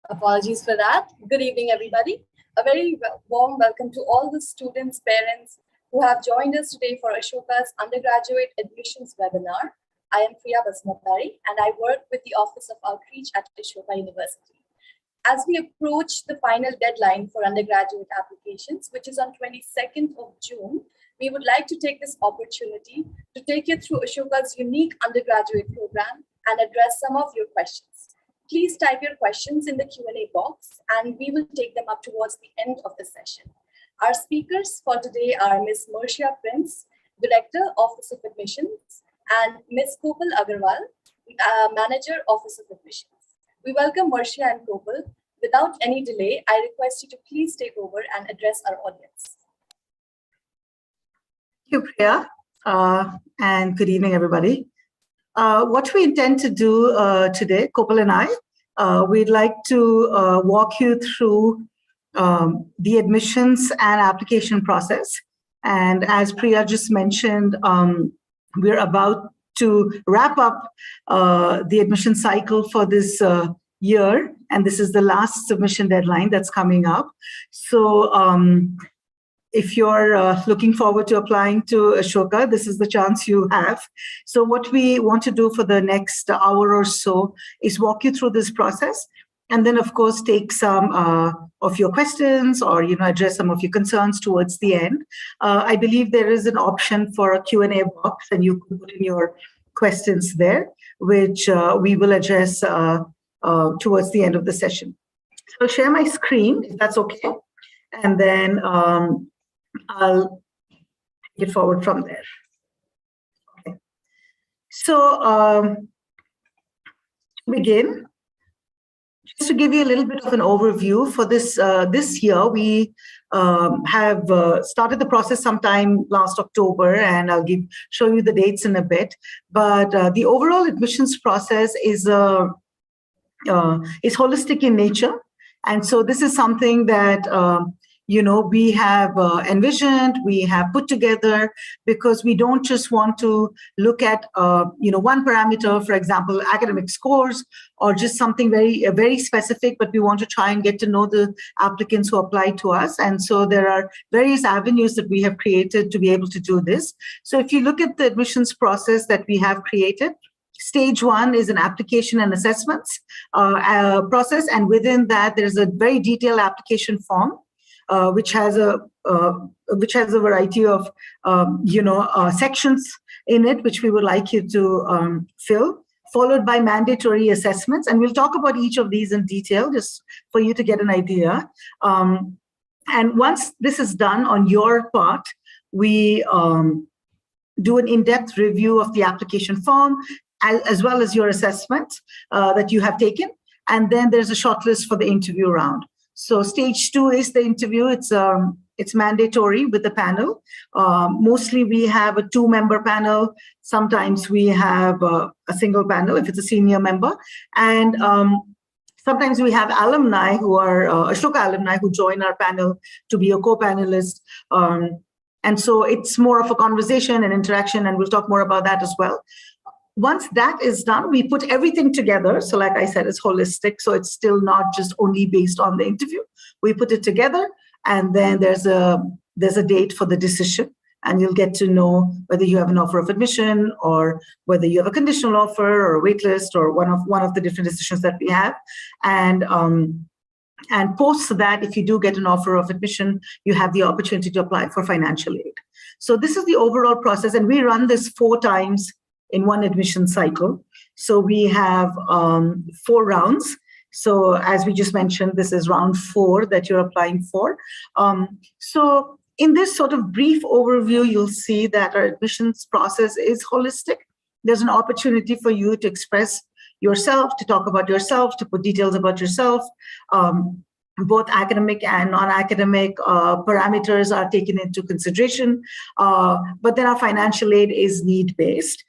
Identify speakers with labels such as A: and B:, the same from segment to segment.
A: Apologies for that. Good evening, everybody. A very warm welcome to all the students, parents who have joined us today for Ashoka's undergraduate admissions webinar. I am Priya Basmatari, and I work with the Office of Outreach at Ashoka University. As we approach the final deadline for undergraduate applications, which is on 22nd of June, we would like to take this opportunity to take you through Ashoka's unique undergraduate program and address some of your questions. Please type your questions in the Q&A box, and we will take them up towards the end of the session. Our speakers for today are Ms. Marcia Prince, Director, Office of Admissions, and Ms. Kopal Agarwal, Manager, Office of Admissions. We welcome Marcia and Kopal. Without any delay, I request you to please take over and address our audience.
B: Thank you, Priya, and good evening, everybody. What we intend to do today, Kopal and I, we'd like to walk you through the admissions and application process. And as Priya just mentioned, we're about to wrap up the admission cycle for this year, and this is the last submission deadline that's coming up. So if you're looking forward to applying to Ashoka, this is the chance you have. So what we want to do for the next hour or so is walk you through this process, and then of course take some of your questions or address some of your concerns towards the end. I believe there is an option for a Q&A box, and you can put in your questions there, which we will address towards the end of the session. So I'll share my screen, if that's okay, and then I'll get forward from there. Okay. So to begin, just to give you a little bit of an overview for this this year, we have started the process sometime last October, and I'll show you the dates in a bit. But the overall admissions process is holistic in nature, and so this is something that we have envisioned, we have put together, because we don't just want to look at one parameter, for example, academic scores, or just something very specific, but we want to try and get to know the applicants who apply to us. And so there are various avenues that we have created to be able to do this. So if you look at the admissions process that we have created, Stage 1 is an application and assessments process, and within that there's a very detailed application form, which has a variety of sections in it, which we would like you to fill, followed by mandatory assessments, and we'll talk about each of these in detail just for you to get an idea. And once this is done on your part, we do an in-depth review of the application form as well as your assessment that you have taken, and then there's a shortlist for the interview round. So Stage 2 is the interview. It's mandatory with the panel. Mostly we have a 2-member panel. Sometimes we have a single panel if it's a senior member. And sometimes we have alumni who are Ashoka alumni who join our panel to be a co-panelist. And so it's more of a conversation and interaction, and we'll talk more about that as well. Once that is done, we put everything together. So like I said, it's holistic. So it's still not just only based on the interview. We put it together, and then there's a date for the decision, and you'll get to know whether you have an offer of admission or whether you have a conditional offer or a wait list or one of the different decisions that we have. And post that, if you do get an offer of admission, you have the opportunity to apply for financial aid. So this is the overall process, and we run this 4 times in one admission cycle. So we have 4 rounds. So as we just mentioned, this is round 4 that you're applying for. So in this sort of brief overview, you'll see that our admissions process is holistic. There's an opportunity for you to express yourself, to talk about yourself, to put details about yourself. Both academic and non-academic parameters are taken into consideration, but then our financial aid is need-based,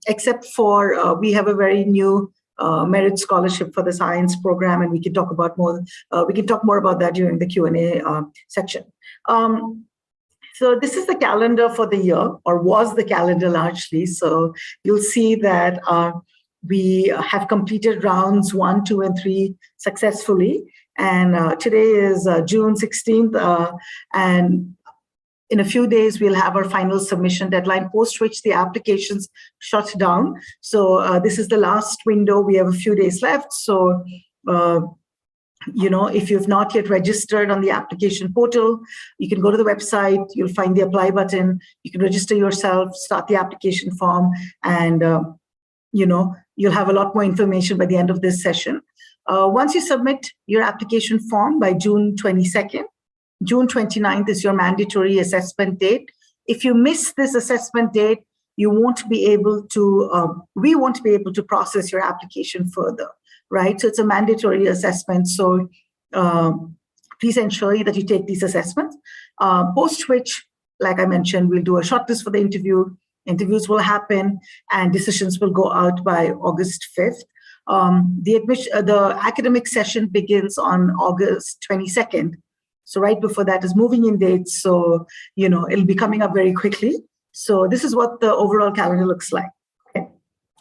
B: except for we have a very new merit scholarship for the science program, and we can talk about more. We can talk more about that during the Q&A section. So this is the calendar for the year, or was the calendar largely. So you'll see that we have completed rounds 1, 2, and 3 successfully. And today is June 16th, and in a few days, we'll have our final submission deadline, post which the applications shut down. So this is the last window. We have a few days left. So, if you've not yet registered on the application portal, you can go to the website, you'll find the apply button, you can register yourself, start the application form, and you'll have a lot more information by the end of this session. Once you submit your application form by June 22nd, June 29th is your mandatory assessment date. If you miss this assessment date, you won't be able to, we won't be able to process your application further, right? So it's a mandatory assessment. So please ensure that you take these assessments. Post which, like I mentioned, we'll do a shortlist for the interview. Interviews will happen and decisions will go out by August 5th. The academic session begins on August 22nd. So right before that is moving in dates. So, it'll be coming up very quickly. So this is what the overall calendar looks like. Okay.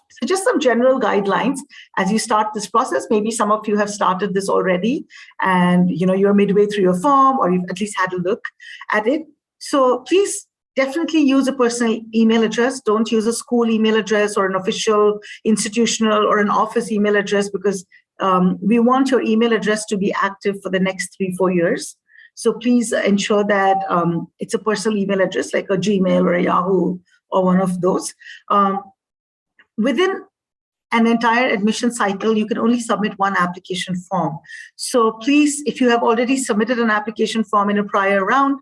B: So just some general guidelines as you start this process. Maybe some of you have started this already and, you're midway through your form or you've at least had a look at it. So please definitely use a personal email address. Don't use a school email address or an official institutional or an office email address, because we want your email address to be active for the next 3-4 years. So please ensure that it's a personal email address like a Gmail or a Yahoo or one of those. Within an entire admission cycle, you can only submit one application form. So please, if you have already submitted an application form in a prior round,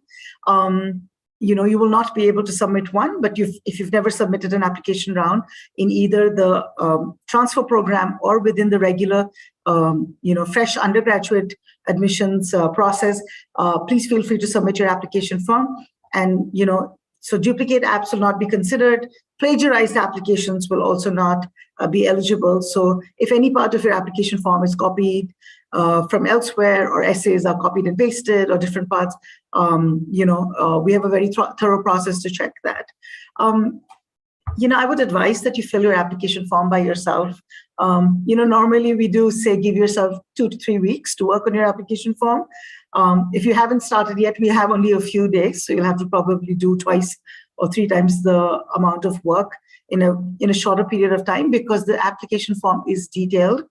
B: you will not be able to submit one, but if you've never submitted an application round in either the transfer program or within the regular, fresh undergraduate admissions process, please feel free to submit your application form. And, so duplicate apps will not be considered. Plagiarized applications will also not be eligible. So if any part of your application form is copied from elsewhere, or essays are copied and pasted, or different parts, we have a very thorough process to check that. I would advise that you fill your application form by yourself. Normally we do say give yourself 2 to 3 weeks to work on your application form. If you haven't started yet, we have only a few days, so you'll have to probably do 2 or 3 times the amount of work in a shorter period of time, because the application form is detailed.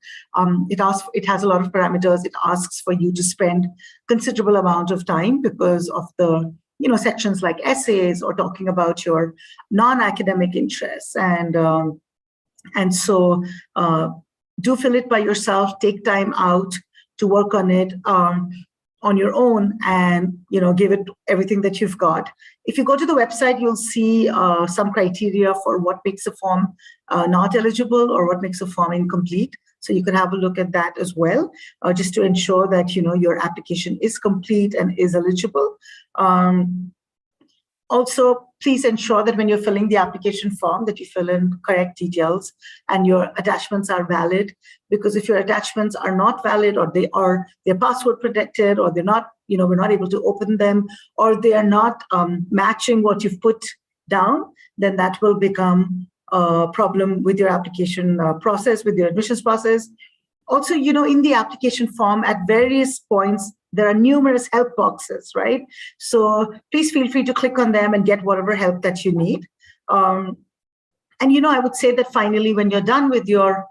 B: It has a lot of parameters. It asks for you to spend considerable amount of time because of the sections like essays or talking about your non-academic interests. And so do fill it by yourself, take time out to work on it on your own, and give it everything that you've got. If you go to the website, you'll see some criteria for what makes a form not eligible or what makes a form incomplete. So you can have a look at that as well, just to ensure that your application is complete and is eligible. Also, please ensure that when you're filling the application form that you fill in correct details and your attachments are valid, because if your attachments are not valid, or they're password protected, or they're not, we're not able to open them, or they are not matching what you've put down, then that will become a problem with your application process, with your admissions process. Also, in the application form at various points, there are numerous help boxes, right? So please feel free to click on them and get whatever help that you need. And, I would say that finally, when you're done with your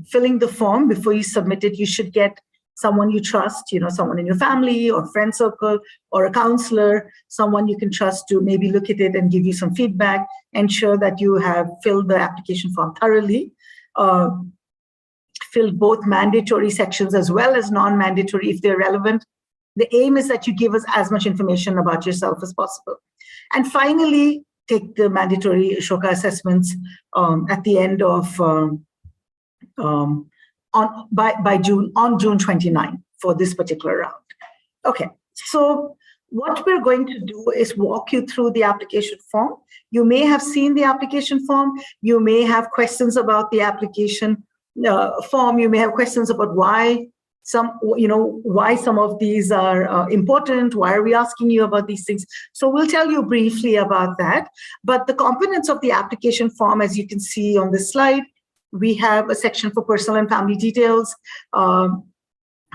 B: filling the form, before you submit it, you should get someone you trust, someone in your family or friend circle or a counselor, someone you can trust to maybe look at it and give you some feedback, ensure that you have filled the application form thoroughly. Fill both mandatory sections as well as non-mandatory if they're relevant. The aim is that you give us as much information about yourself as possible. And finally, take the mandatory Ashoka assessments at the end of June 29 for this particular round. Okay, so what we're going to do is walk you through the application form. You may have seen the application form. You may have questions about the application form. You may have questions about why some of these are important. Why are we asking you about these things? So we'll tell you briefly about that. But the components of the application form, as you can see on this slide, We have a section for personal and family details.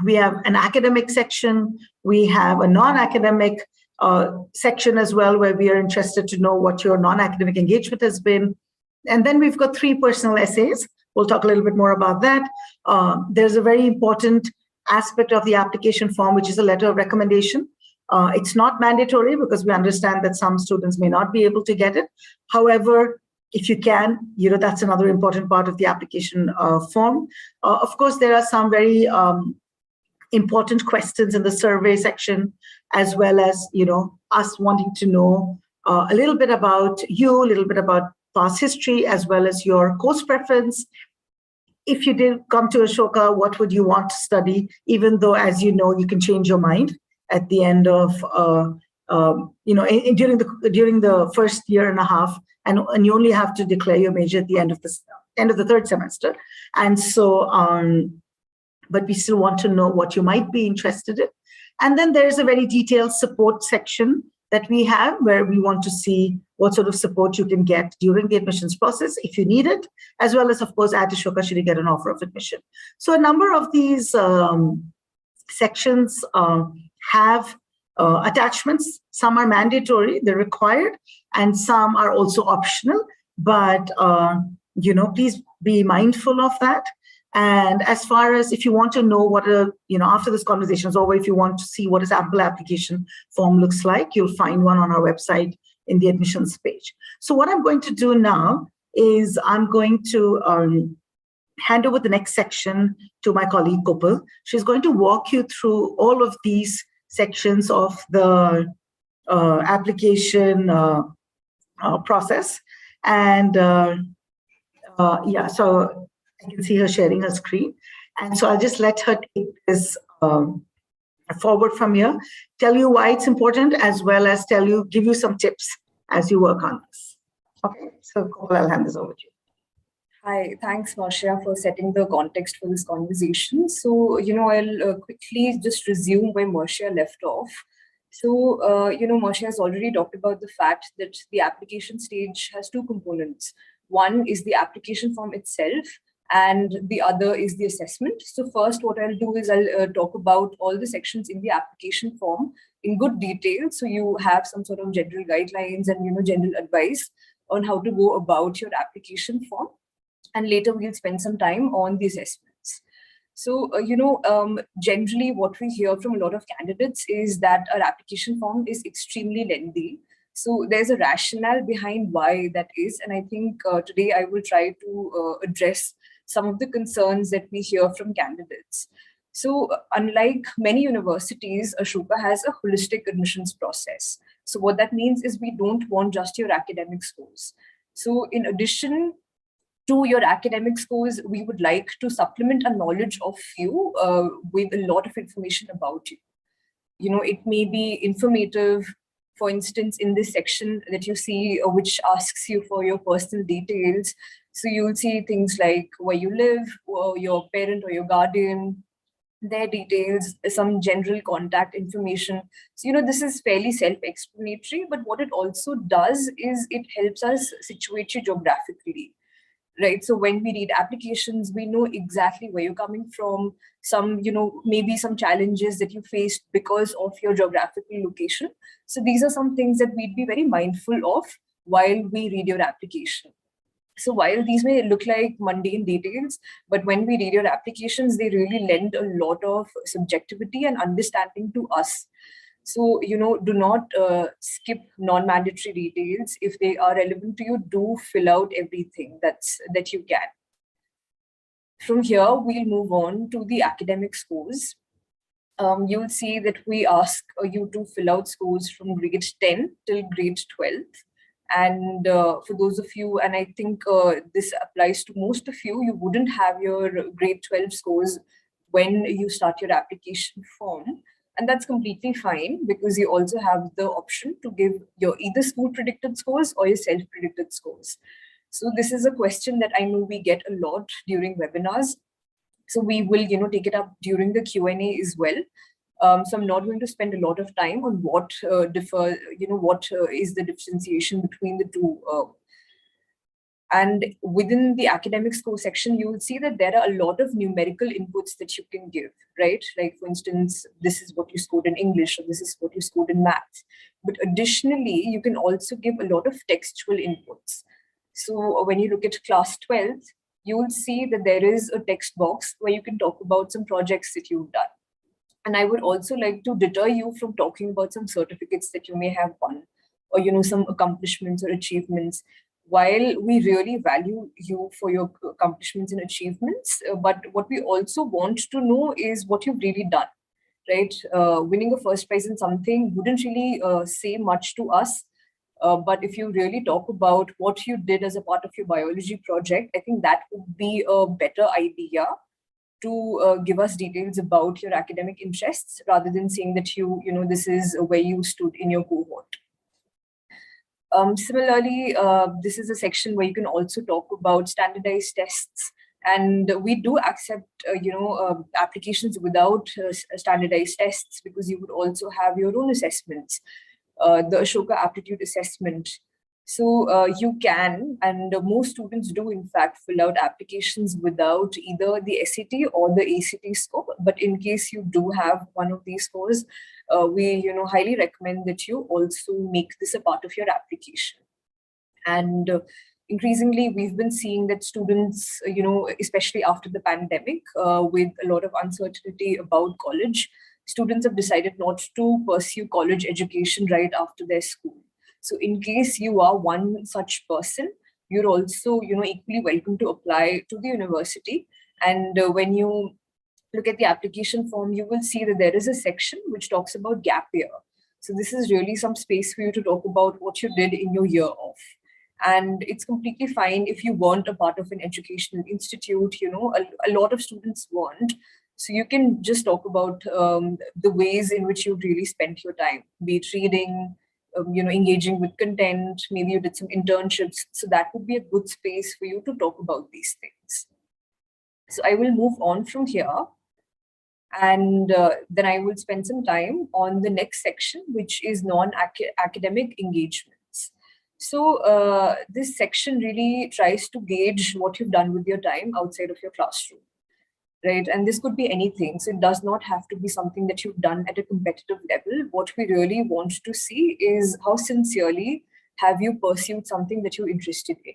B: We have an academic section. We have a non-academic section as well, where we are interested to know what your non-academic engagement has been. And then we've got 3 personal essays. We'll talk a little bit more about that. There's a very important aspect of the application form, which is a letter of recommendation. It's not mandatory because we understand that some students may not be able to get it. However, if you can, that's another important part of the application form. Of course, there are some very important questions in the survey section, as well as, us wanting to know a little bit about you, a little bit about past history, as well as your course preference. If you did come to Ashoka, what would you want to study? Even though, as you know, you can change your mind at the end of, during the first year and a half, and you only have to declare your major at the end of the 3rd semester. And so, but we still want to know what you might be interested in. And then there's a very detailed support section that we have, where we want to see what sort of support you can get during the admissions process if you need it, as well as, of course, at Ashoka should you get an offer of admission. So a number of these sections have attachments. Some are mandatory, they're required, and some are also optional. But, please be mindful of that. And as far as if you want to know what after this conversation is over, if you want to see what a sample application form looks like, you'll find one on our website in the admissions page. So what I'm going to do now is I'm going to hand over the next section to my colleague Gopal. She's going to walk you through all of these sections of the application process. And so I can see her sharing her screen. And so I'll just let her take this forward from here, tell you why it's important, as well as give you some tips as you work on this. Okay, so Gopal, I'll hand this over to you.
A: Hi, thanks, Marcia, for setting the context for this conversation. So, I'll quickly just resume where Marcia left off. So, Marcia has already talked about the fact that the application stage has 2 components. One is the application form itself, and the other is the assessment. So first, what I'll do is I'll talk about all the sections in the application form in good detail, so you have some sort of general guidelines and general advice on how to go about your application form. And later we'll spend some time on the assessments. So, generally what we hear from a lot of candidates is that our application form is extremely lengthy. So there's a rationale behind why that is. And I think today I will try to address some of the concerns that we hear from candidates. So unlike many universities, Ashoka has a holistic admissions process. So what that means is we don't want just your academic scores. So in addition to your academic scores, we would like to supplement a knowledge of you with a lot of information about you. It may be informative. For instance, in this section that you see, which asks you for your personal details. So you'll see things like where you live, or your parent or your guardian, their details, some general contact information. So, this is fairly self-explanatory, but what it also does is it helps us situate you geographically. Right. So when we read applications, we know exactly where you're coming from, some, maybe some challenges that you faced because of your geographical location. So these are some things that we'd be very mindful of while we read your application. So while these may look like mundane details, but when we read your applications, they really lend a lot of subjectivity and understanding to us. So, do not skip non-mandatory details. If they are relevant to you, do fill out everything that you can. From here, we'll move on to the academic scores. You'll see that we ask you to fill out scores from grade 10 till grade 12. And for those of you, and I think this applies to most of you, you wouldn't have your grade 12 scores when you start your application form. And that's completely fine, because you also have the option to give your either school predicted scores or your self-predicted scores. So this is a question that I know we get a lot during webinars. So we will, take it up during the Q&A as well. So I'm not going to spend a lot of time on what is the differentiation between the two
C: And within the academic score section, you will see that there are a lot of numerical inputs that you can give, right? Like, for instance, this is what you scored in English, or this is what you scored in maths. But additionally, you can also give a lot of textual inputs. So when you look at class 12th, you will see that there is a text box where you can talk about some projects that you've done. And I would also like to deter you from talking about some certificates that you may have won, or some accomplishments or achievements. While we really value you for your accomplishments and achievements, but what we also want to know is what you've really done, right? Winning a first prize in something wouldn't really say much to us. But if you really talk about what you did as a part of your biology project, I think that would be a better idea to give us details about your academic interests, rather than saying that this is where you stood in your cohort. Similarly, this is a section where you can also talk about standardized tests. And we do accept, applications without standardized tests, because you would also have your own assessments, the Ashoka aptitude assessment. So you can, and most students do, in fact, fill out applications without either the SAT or the ACT score. But in case you do have one of these scores, we highly recommend that you also make this a part of your application. And increasingly, we've been seeing that students, especially after the pandemic, with a lot of uncertainty about college, students have decided not to pursue college education right after their school. So in case you are one such person, you're also, equally welcome to apply to the university. And when you look at the application form, you will see that there is a section which talks about gap year. So this is really some space for you to talk about what you did in your year off. And it's completely fine if you weren't a part of an educational institute. A lot of students weren't. So you can just talk about the ways in which you really spent your time, be it reading, engaging with content, maybe you did some internships. So that would be a good space for you to talk about these things. So I will move on from here. And then I will spend some time on the next section, which is non-academic engagements. So this section really tries to gauge what you've done with your time outside of your classroom, right? And this could be anything. So it does not have to be something that you've done at a competitive level. What we really want to see is how sincerely have you pursued something that you're interested in.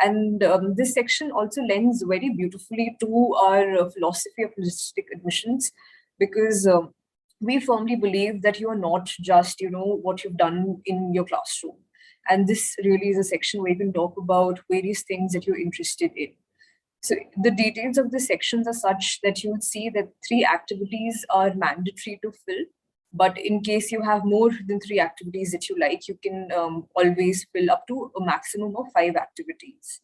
C: And this section also lends very beautifully to our philosophy of holistic admissions, because we firmly believe that you are not just, what you've done in your classroom. And this really is a section where you can talk about various things that you're interested in. So the details of the sections are such that you would see that 3 activities are mandatory to fill. But in case you have more than 3 activities that you like, you can always fill up to a maximum of 5 activities,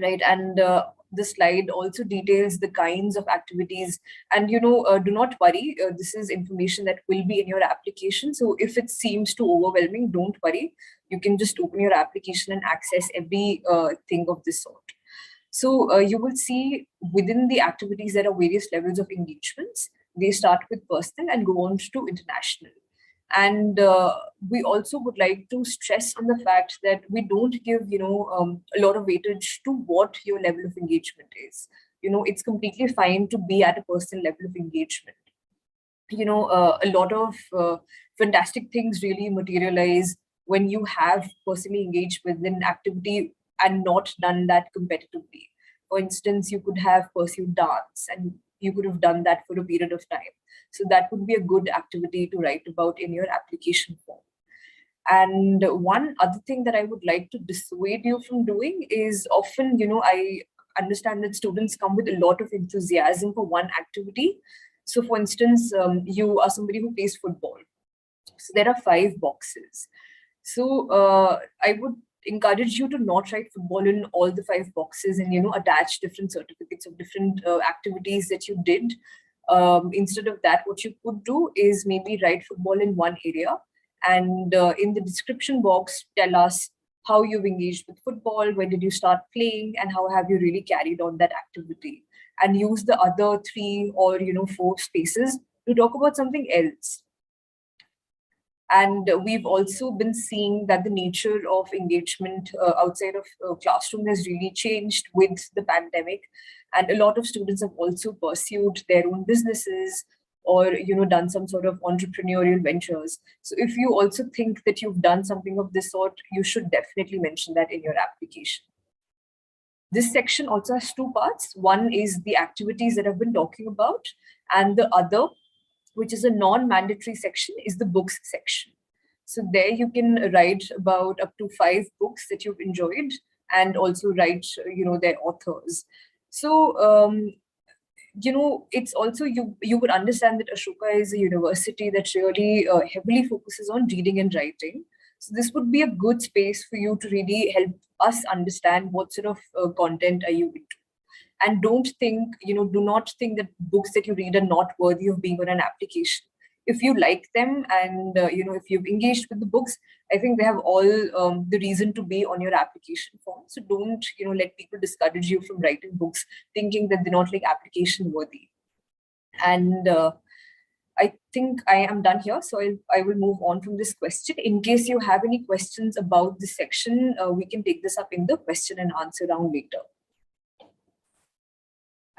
C: right? And the slide also details the kinds of activities. And, do not worry, this is information that will be in your application. So if it seems too overwhelming, don't worry. You can just open your application and access every thing of this sort. So you will see within the activities, there are various levels of engagements. They start with personal and go on to international. And we also would like to stress on the fact that we don't give, a lot of weightage to what your level of engagement is. It's completely fine to be at a personal level of engagement. A lot of fantastic things really materialize when you have personally engaged with an activity and not done that competitively. For instance, you could have pursued dance and you could have done that for a period of time. So that would be a good activity to write about in your application form. And one other thing that I would like to dissuade you from doing is often, I understand that students come with a lot of enthusiasm for one activity. So for instance, you are somebody who plays football. So there are 5 boxes. So I would encourage you to not write football in all the 5 boxes and, attach different certificates of different activities that you did. Instead of that, what you could do is maybe write football in one area, and in the description box, tell us how you've engaged with football, when did you start playing, and how have you really carried on that activity. And use the other 3 or 4 spaces to talk about something else. And we've also been seeing that the nature of engagement outside of classroom has really changed with the pandemic. And a lot of students have also pursued their own businesses or done some sort of entrepreneurial ventures. So if you also think that you've done something of this sort, you should definitely mention that in your application. This section also has two parts. One is the activities that I've been talking about, and the other, which is a non-mandatory section, is the books section. So there you can write about up to 5 books that you've enjoyed, and also write, their authors. So, it's also, you would understand that Ashoka is a university that really heavily focuses on reading and writing. So this would be a good space for you to really help us understand what sort of content are you into. And don't think, do not think that books that you read are not worthy of being on an application. If you like them and, if you've engaged with the books, I think they have all the reason to be on your application form. So don't, let people discourage you from writing books thinking that they're not like application worthy. And I think I am done here. So I will move on from this question. In case you have any questions about this section, we can take this up in the question and answer round later.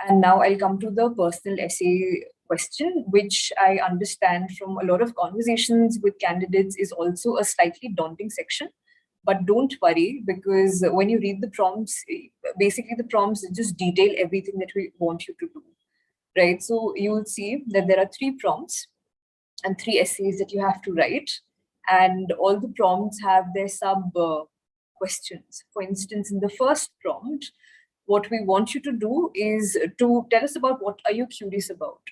C: And now I'll come to the personal essay question, which I understand from a lot of conversations with candidates is also a slightly daunting section. But don't worry, because when you read the prompts, basically the prompts just detail everything that we want you to do, right? So you will see that there are 3 prompts and 3 essays that you have to write. And all the prompts have their sub questions. For instance, in the first prompt, what we want you to do is to tell us about what are you curious about,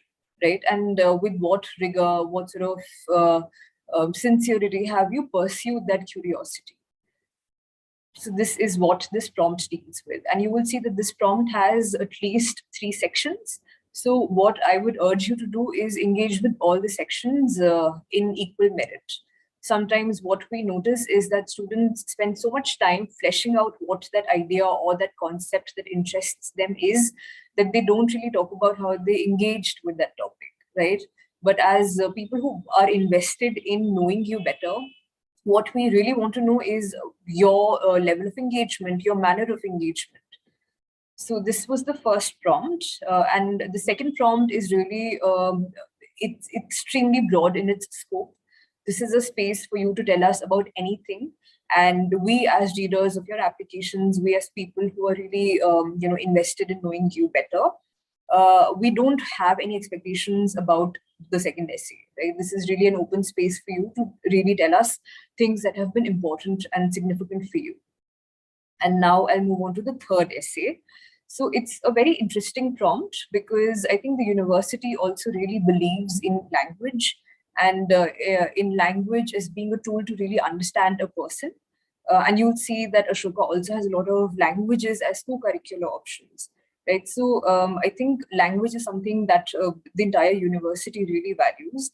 C: right? And with what rigor, what sort of sincerity have you pursued that curiosity? So this is what this prompt deals with. And you will see that this prompt has at least 3 sections. So what I would urge you to do is engage with all the sections in equal merit. Sometimes what we notice is that students spend so much time fleshing out what that idea or that concept that interests them is, that they don't really talk about how they engaged with that topic, right? But as people who are invested in knowing you better, what we really want to know is your level of engagement, your manner of engagement. So this was the first prompt. And the second prompt is really, it's extremely broad in its scope. This is a space for you to tell us about anything. And we as readers of your applications, we as people who are really, invested in knowing you better, we don't have any expectations about the second essay, right? This is really an open space for you to really tell us things that have been important and significant for you. And now I'll move on to the third essay. So it's a very interesting prompt because I think the university also really believes in language and in language as being a tool to really understand a person. And you'll see that Ashoka also has a lot of languages as co-curricular options, right? So I think language is something that the entire university really values.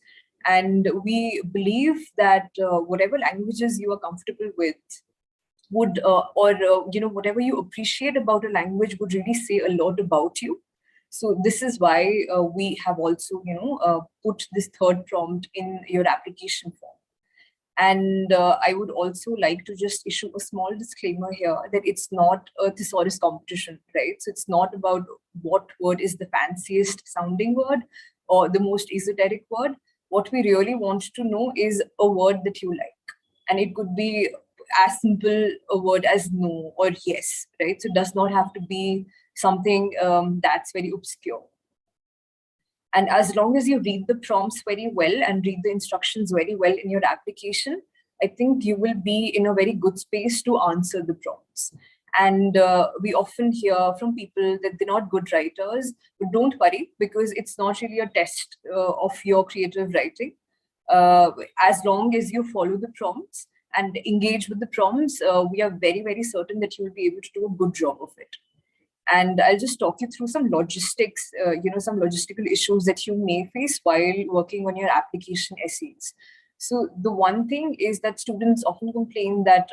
C: And we believe that whatever languages you are comfortable with would, whatever you appreciate about a language would really say a lot about you. So this is why we have also, put this third prompt in your application form. And I would also like to just issue a small disclaimer here that it's not a thesaurus competition, right? So it's not about what word is the fanciest sounding word or the most esoteric word. What we really want to know is a word that you like. And it could be as simple a word as no or yes, right? So it does not have to be something that's very obscure. And as long as you read the prompts very well and read the instructions very well in your application, I think you will be in a very good space to answer the prompts. And we often hear from people that they're not good writers, but don't worry, because it's not really a test of your creative writing. As long as you follow the prompts and engage with the prompts, we are very, very certain that you will be able to do a good job of it. And I'll just talk you through some logistics, some logistical issues that you may face while working on your application essays. So the one thing is that students often complain that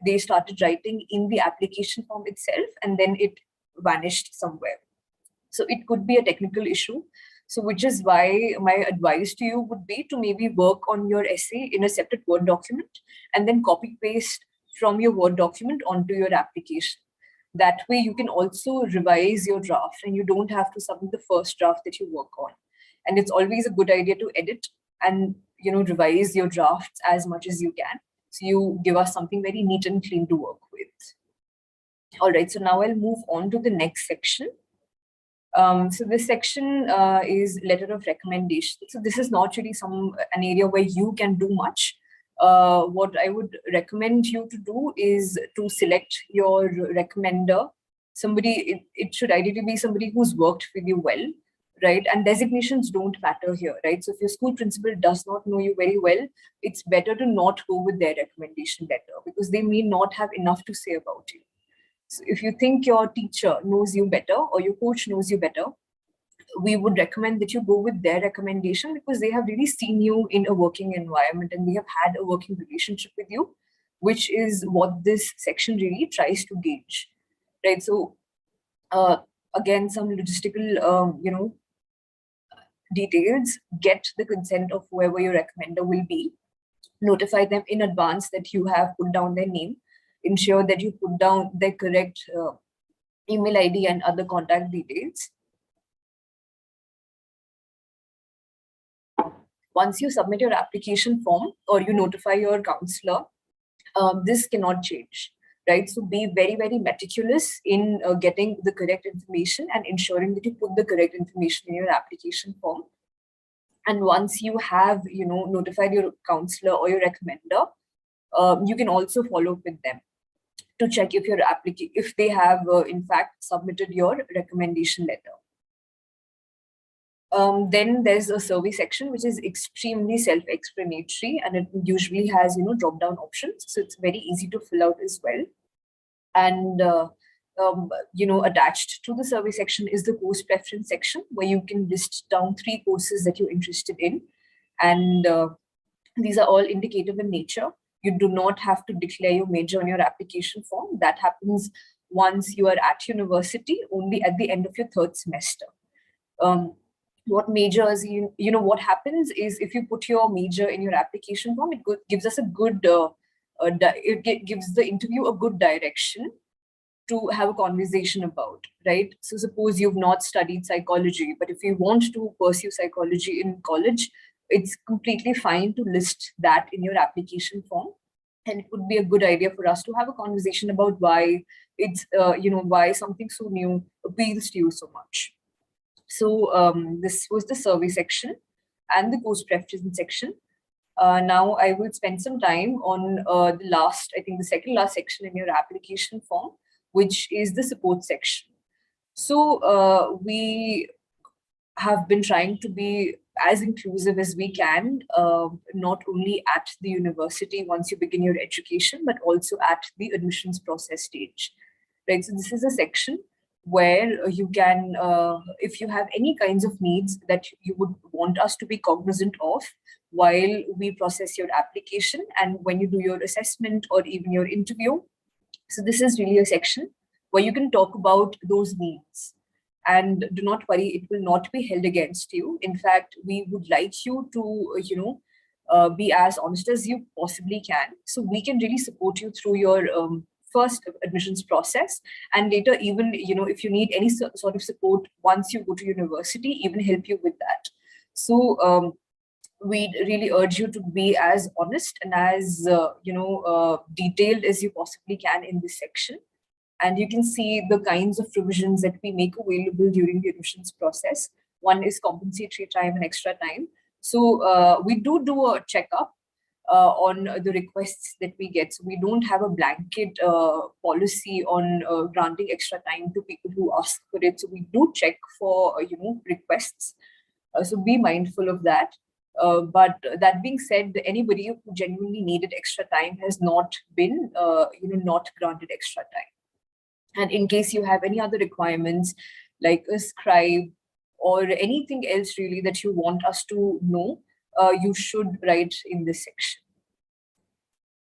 C: they started writing in the application form itself and then it vanished somewhere. So it could be a technical issue. So which is why my advice to you would be to maybe work on your essay in a separate Word document and then copy paste from your Word document onto your application. That way you can also revise your draft and you don't have to submit the first draft that you work on. And it's always a good idea to edit and revise your drafts as much as you can. So you give us something very neat and clean to work with. All right, so now I'll move on to the next section. So this section is letter of recommendation. So this is not really an area where you can do much. What I would recommend you to do is to select your recommender. It should ideally be somebody who's worked with you well, right? And designations don't matter here, right? So if your school principal does not know you very well, it's better to not go with their recommendation letter because they may not have enough to say about you. So if you think your teacher knows you better or your coach knows you better, we would recommend that you go with their recommendation because they have really seen you in a working environment and they have had a working relationship with you, which is what this section really tries to gauge, right? So again, some logistical, details: get the consent of whoever your recommender will be, notify them in advance that you have put down their name, ensure that you put down their correct email ID and other contact details. Once you submit your application form or you notify your counselor, this cannot change, right? So be very, very meticulous in getting the correct information and ensuring that you put the correct information in your application form. And once you have, notified your counselor or your recommender, you can also follow up with them to check if they have in fact submitted your recommendation letter. Then there's a survey section, which is extremely self-explanatory, and it usually has drop-down options, so it's very easy to fill out as well. And attached to the survey section is the course preference section, where you can list down 3 courses that you're interested in, and these are all indicative in nature. You do not have to declare your major on your application form. That happens once you are at university, only at the end of your 3rd semester. What majors, what happens is if you put your major in your application form, it gives us a good, it gives the interview a good direction to have a conversation about, right? So suppose you've not studied psychology, but if you want to pursue psychology in college, it's completely fine to list that in your application form. And it would be a good idea for us to have a conversation about why it's, why something so new appeals to you so much. So this was the survey section and the course preference section. Now I will spend some time on the second last section in your application form, which is the support section. So we have been trying to be as inclusive as we can, not only at the university once you begin your education, but also at the admissions process stage, right? So this is a section where you can, if you have any kinds of needs that you would want us to be cognizant of while we process your application and when you do your assessment or even your interview. So this is really a section where you can talk about those needs. And do not worry, it will not be held against you. In fact, we would like you to, be as honest as you possibly can. So we can really support you through your first admissions process, and later even if you need any sort of support once you go to university, even help you with that. So we really urge you to be as honest and as detailed as you possibly can in this section. And you can see the kinds of provisions that we make available during the admissions process. One is compensatory time and extra time. So we do a checkup on the requests that we get. So we don't have a blanket policy on granting extra time to people who ask for it. So we do check for requests. So be mindful of that. But that being said, anybody who genuinely needed extra time has not been not granted extra time. And in case you have any other requirements like a scribe or anything else really that you want us to know, you should write in this section.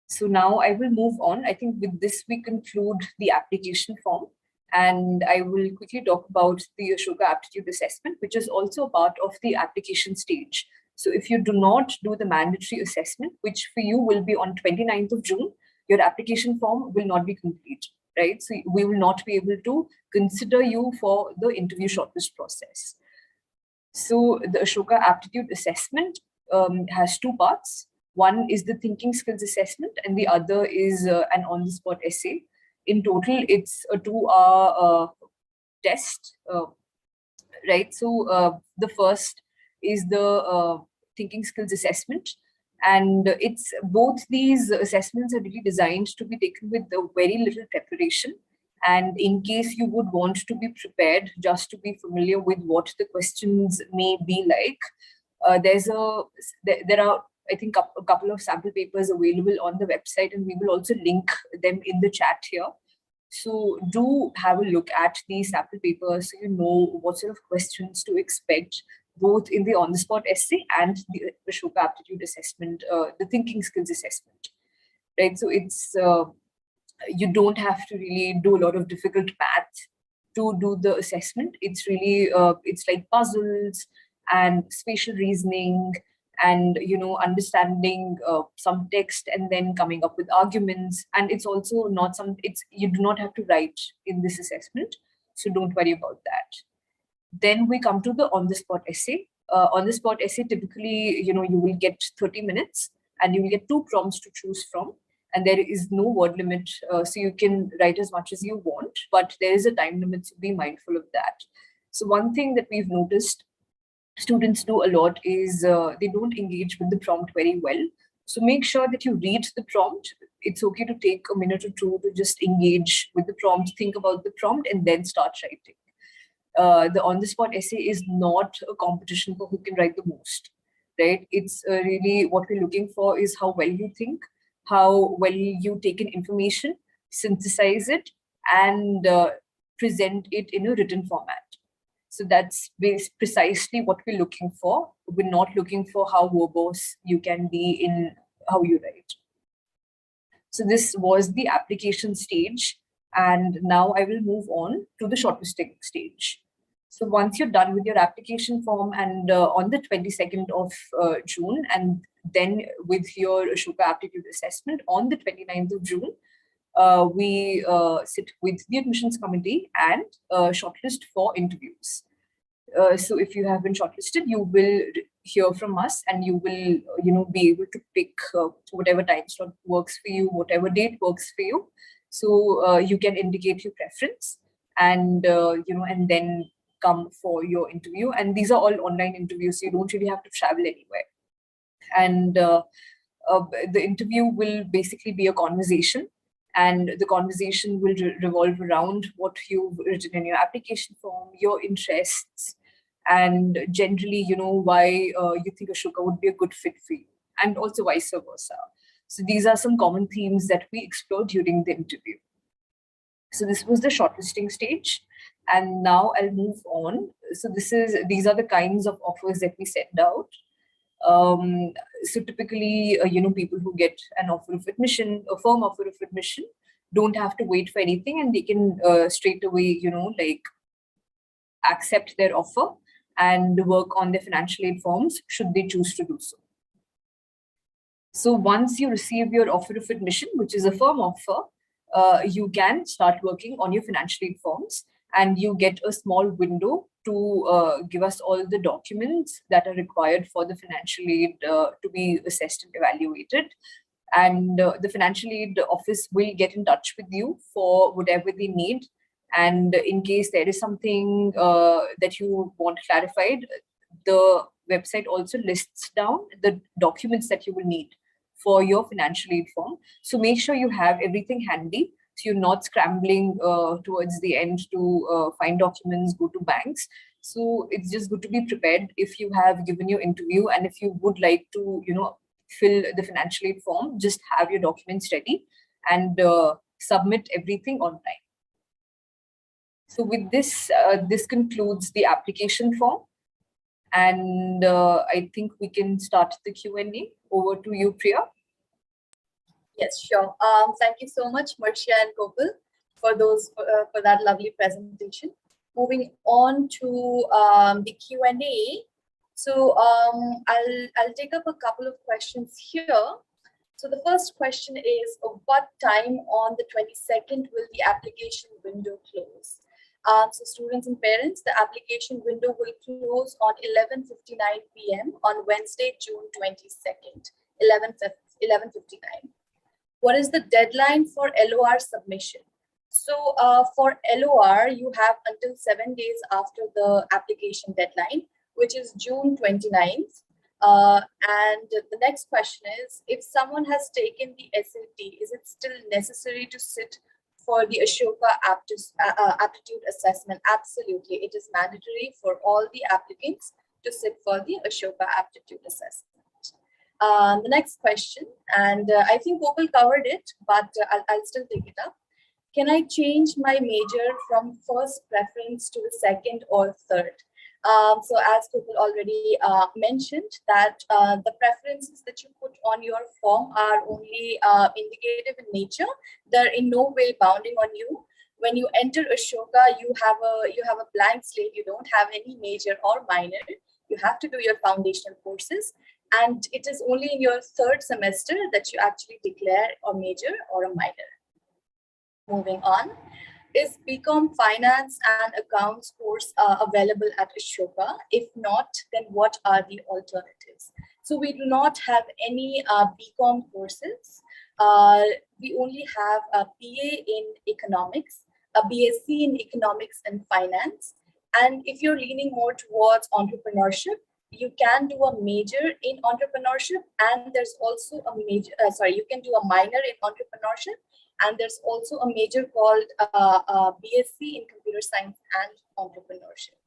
C: So now I will move on. I think with this we conclude the application form, And I will quickly talk about the Ashoka aptitude assessment, which is also a part of the application stage. So if you do not do the mandatory assessment, which for you will be on 29th of June, your application form will not be complete, right? So we will not be able to consider you for the interview shortlist process. So the Ashoka aptitude assessment has two parts. One is the thinking skills assessment, and the other is an on-the-spot essay. In total, it's a 2-hour test, right? So the first is the thinking skills assessment, and it's both these assessments are really designed to be taken with very little preparation. And in case you would want to be prepared, just to be familiar with what the questions may be like, there are, I think, a couple of sample papers available on the website, and we will also link them in the chat here. So do have a look at these sample papers so you know what sort of questions to expect, both in the on-the-spot essay and the Ashoka aptitude assessment, the thinking skills assessment, right? So it's you don't have to really do a lot of difficult math to do the assessment. It's really it's like puzzles and spatial reasoning, and understanding some text and then coming up with arguments. And it's also not you do not have to write in this assessment, so don't worry about that. Then we come to the on-the-spot essay. On-the-spot essay, typically, you will get 30 minutes and you will get 2 prompts to choose from. And there is no word limit, so you can write as much as you want, but there is a time limit, so be mindful of that. So one thing that we've noticed students do a lot is they don't engage with the prompt very well. So make sure that you read the prompt. It's okay to take a minute or two to just engage with the prompt, think about the prompt, and then start writing. The on-the-spot essay is not a competition for who can write the most, right? It's really what we're looking for is how well you think, how well you take in information, synthesize it, and present it in a written format. So that's precisely what we're looking for. We're not looking for how verbose you can be in how you write. So this was the application stage. And now I will move on to the shortlisting stage. So once you're done with your application form and on the 22nd of June, and then with your Ashoka aptitude assessment on the 29th of June, we sit with the admissions committee and shortlist for interviews. So if you have been shortlisted, you will hear from us, and you will, be able to pick whatever time slot works for you, whatever date works for you. So you can indicate your preference, and and then come for your interview. And these are all online interviews, so you don't really have to travel anywhere. And the interview will basically be a conversation, and the conversation will revolve around what you've written in your application form, your interests, and generally, why you think Ashoka would be a good fit for you, and also vice versa. So these are some common themes that we explored during the interview. So this was the shortlisting stage. And now I'll move on. So these are the kinds of offers that we send out. So typically, people who get an offer of admission, a firm offer of admission, don't have to wait for anything, and they can straight away, accept their offer and work on their financial aid forms should they choose to do so. So once you receive your offer of admission, which is a firm offer, you can start working on your financial aid forms, and you get a small window to give us all the documents that are required for the financial aid to be assessed and evaluated. And the financial aid office will get in touch with you for whatever they need. And in case there is something that you want clarified, the website also lists down the documents that you will need for your financial aid form. So make sure you have everything handy, so you're not scrambling towards the end to find documents, go to banks. So it's just good to be prepared if you have given your interview, and if you would like to, fill the financial aid form, just have your documents ready and submit everything on time. So with this, this concludes the application form. And I think we can start the Q&A. Over to you, Priya.
A: Yes, sure. Thank you so much, Marcia and Gopal. for that lovely presentation. Moving on to the Q&A. So I'll take up a couple of questions here. So the first question is, what time on the 22nd will the application window close? So students and parents, the application window will close on 11:59 p.m. on Wednesday, June 22nd, 11:59. What is the deadline for LOR submission? So for LOR, you have until 7 days after the application deadline, which is June 29th. And the next question is, if someone has taken the SAT, is it still necessary to sit for the Ashoka aptitude assessment? Absolutely. It is mandatory for all the applicants to sit for the Ashoka aptitude assessment. The next question, and I think Gokul covered it, but I'll still take it up. Can I change my major from first preference to the second or third? So as Gokul already mentioned, that the preferences that you put on your form are only indicative in nature. They're in no way bounding on you. When you enter Ashoka, you have a blank slate. You don't have any major or minor. You have to do your foundational courses. And it is only in your third semester that you actually declare a major or a minor. Moving on, is BCom Finance and Accounts course available at Ashoka? If not, then what are the alternatives? So we do not have any BCom courses. We only have a BA in economics, a BSc in economics and finance. And if you're leaning more towards entrepreneurship, you can do a major in entrepreneurship, and there's also a major, you can do a minor in entrepreneurship, and there's also a major called BSc in computer science and entrepreneurship.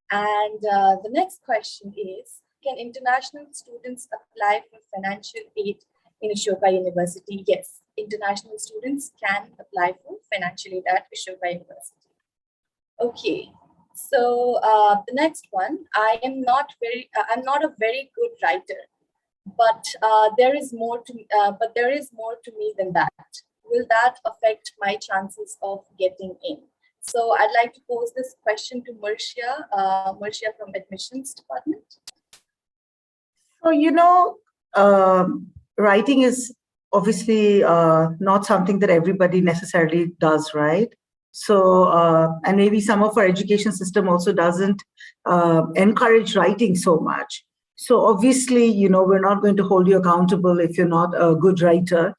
A: And the next question is, can international students apply for financial aid in Ashoka University? Yes, international students can apply for financial aid at Ashoka University. Okay. So the next one, I'm not a very good writer, but there is more to me than that. Will that affect my chances of getting in? So I'd like to pose this question to Marcia from admissions department.
B: So, writing is obviously not something that everybody necessarily does, right? So, and maybe some of our education system also doesn't encourage writing so much. So obviously, we're not going to hold you accountable if you're not a good writer.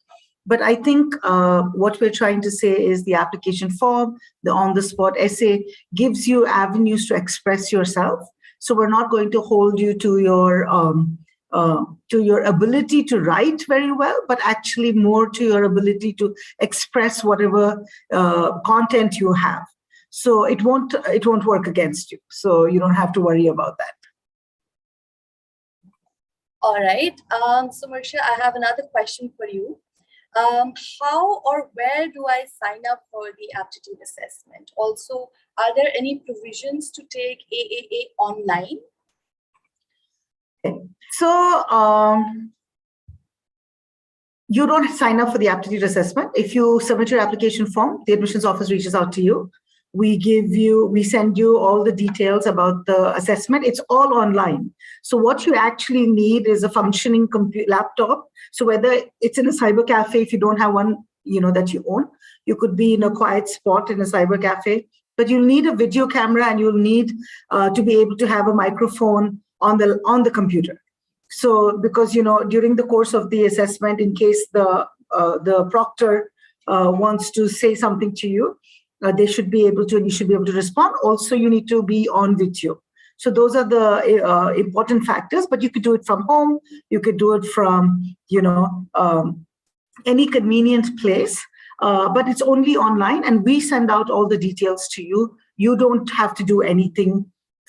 B: But I think what we're trying to say is the application form, the on-the-spot essay gives you avenues to express yourself. So we're not going to hold you to your ability to write very well, but actually more to your ability to express whatever content you have. So it won't work against you. So you don't have to worry about that.
A: All right. So Marcia, I have another question for you. How or where do I sign up for the aptitude assessment? Also, are there any provisions to take AAA online?
B: So you don't sign up for the aptitude assessment. If you submit your application form, the admissions office reaches out to you. We send you all the details about the assessment. It's all online. So what you actually need is a functioning laptop. So whether it's in a cyber cafe, if you don't have one, that you own, you could be in a quiet spot in a cyber cafe, but you'll need a video camera and you'll need to be able to have a microphone on the computer. So because, during the course of the assessment, in case the proctor wants to say something to you, they should be able to, and you should be able to respond. Also, you need to be on video. So those are the important factors, but you could do it from home. You could do it from, any convenient place, but it's only online, and we send out all the details to you. You don't have to do anything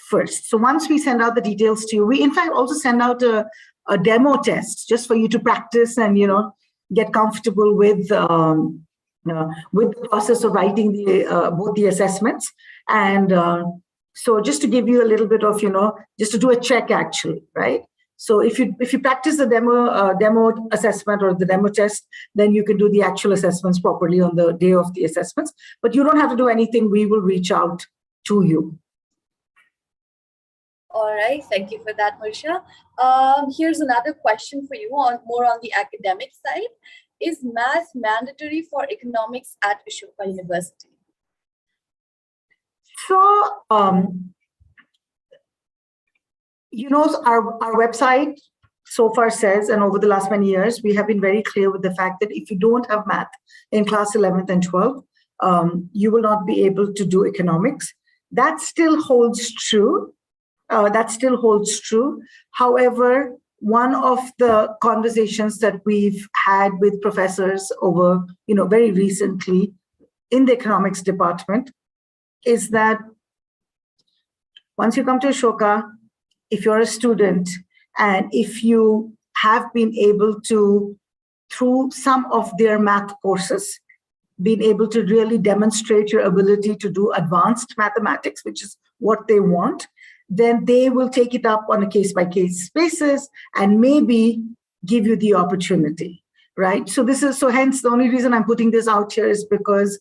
B: first. So once we send out the details to you, we in fact also send out a demo test just for you to practice and, get comfortable with the process of writing both the assessments. And so just to give you a little bit of, just to do a check actually, right? So if you practice the demo assessment or the demo test, then you can do the actual assessments properly on the day of the assessments. But you don't have to do anything. We will reach out to you.
A: All right, thank you for that, Marsha. Here's another question for you on more on the academic side. Is math mandatory for economics at Ashoka University?
B: So, our website so far says, and over the last many years, we have been very clear with the fact that if you don't have math in class 11th and 12th, you will not be able to do economics. That still holds true. However, one of the conversations that we've had with professors over, very recently in the economics department is that once you come to Ashoka, if you're a student and if you have been able to, through some of their math courses, been able to really demonstrate your ability to do advanced mathematics, which is what they want, then they will take it up on a case-by-case basis and maybe give you the opportunity, right? So hence the only reason I'm putting this out here is because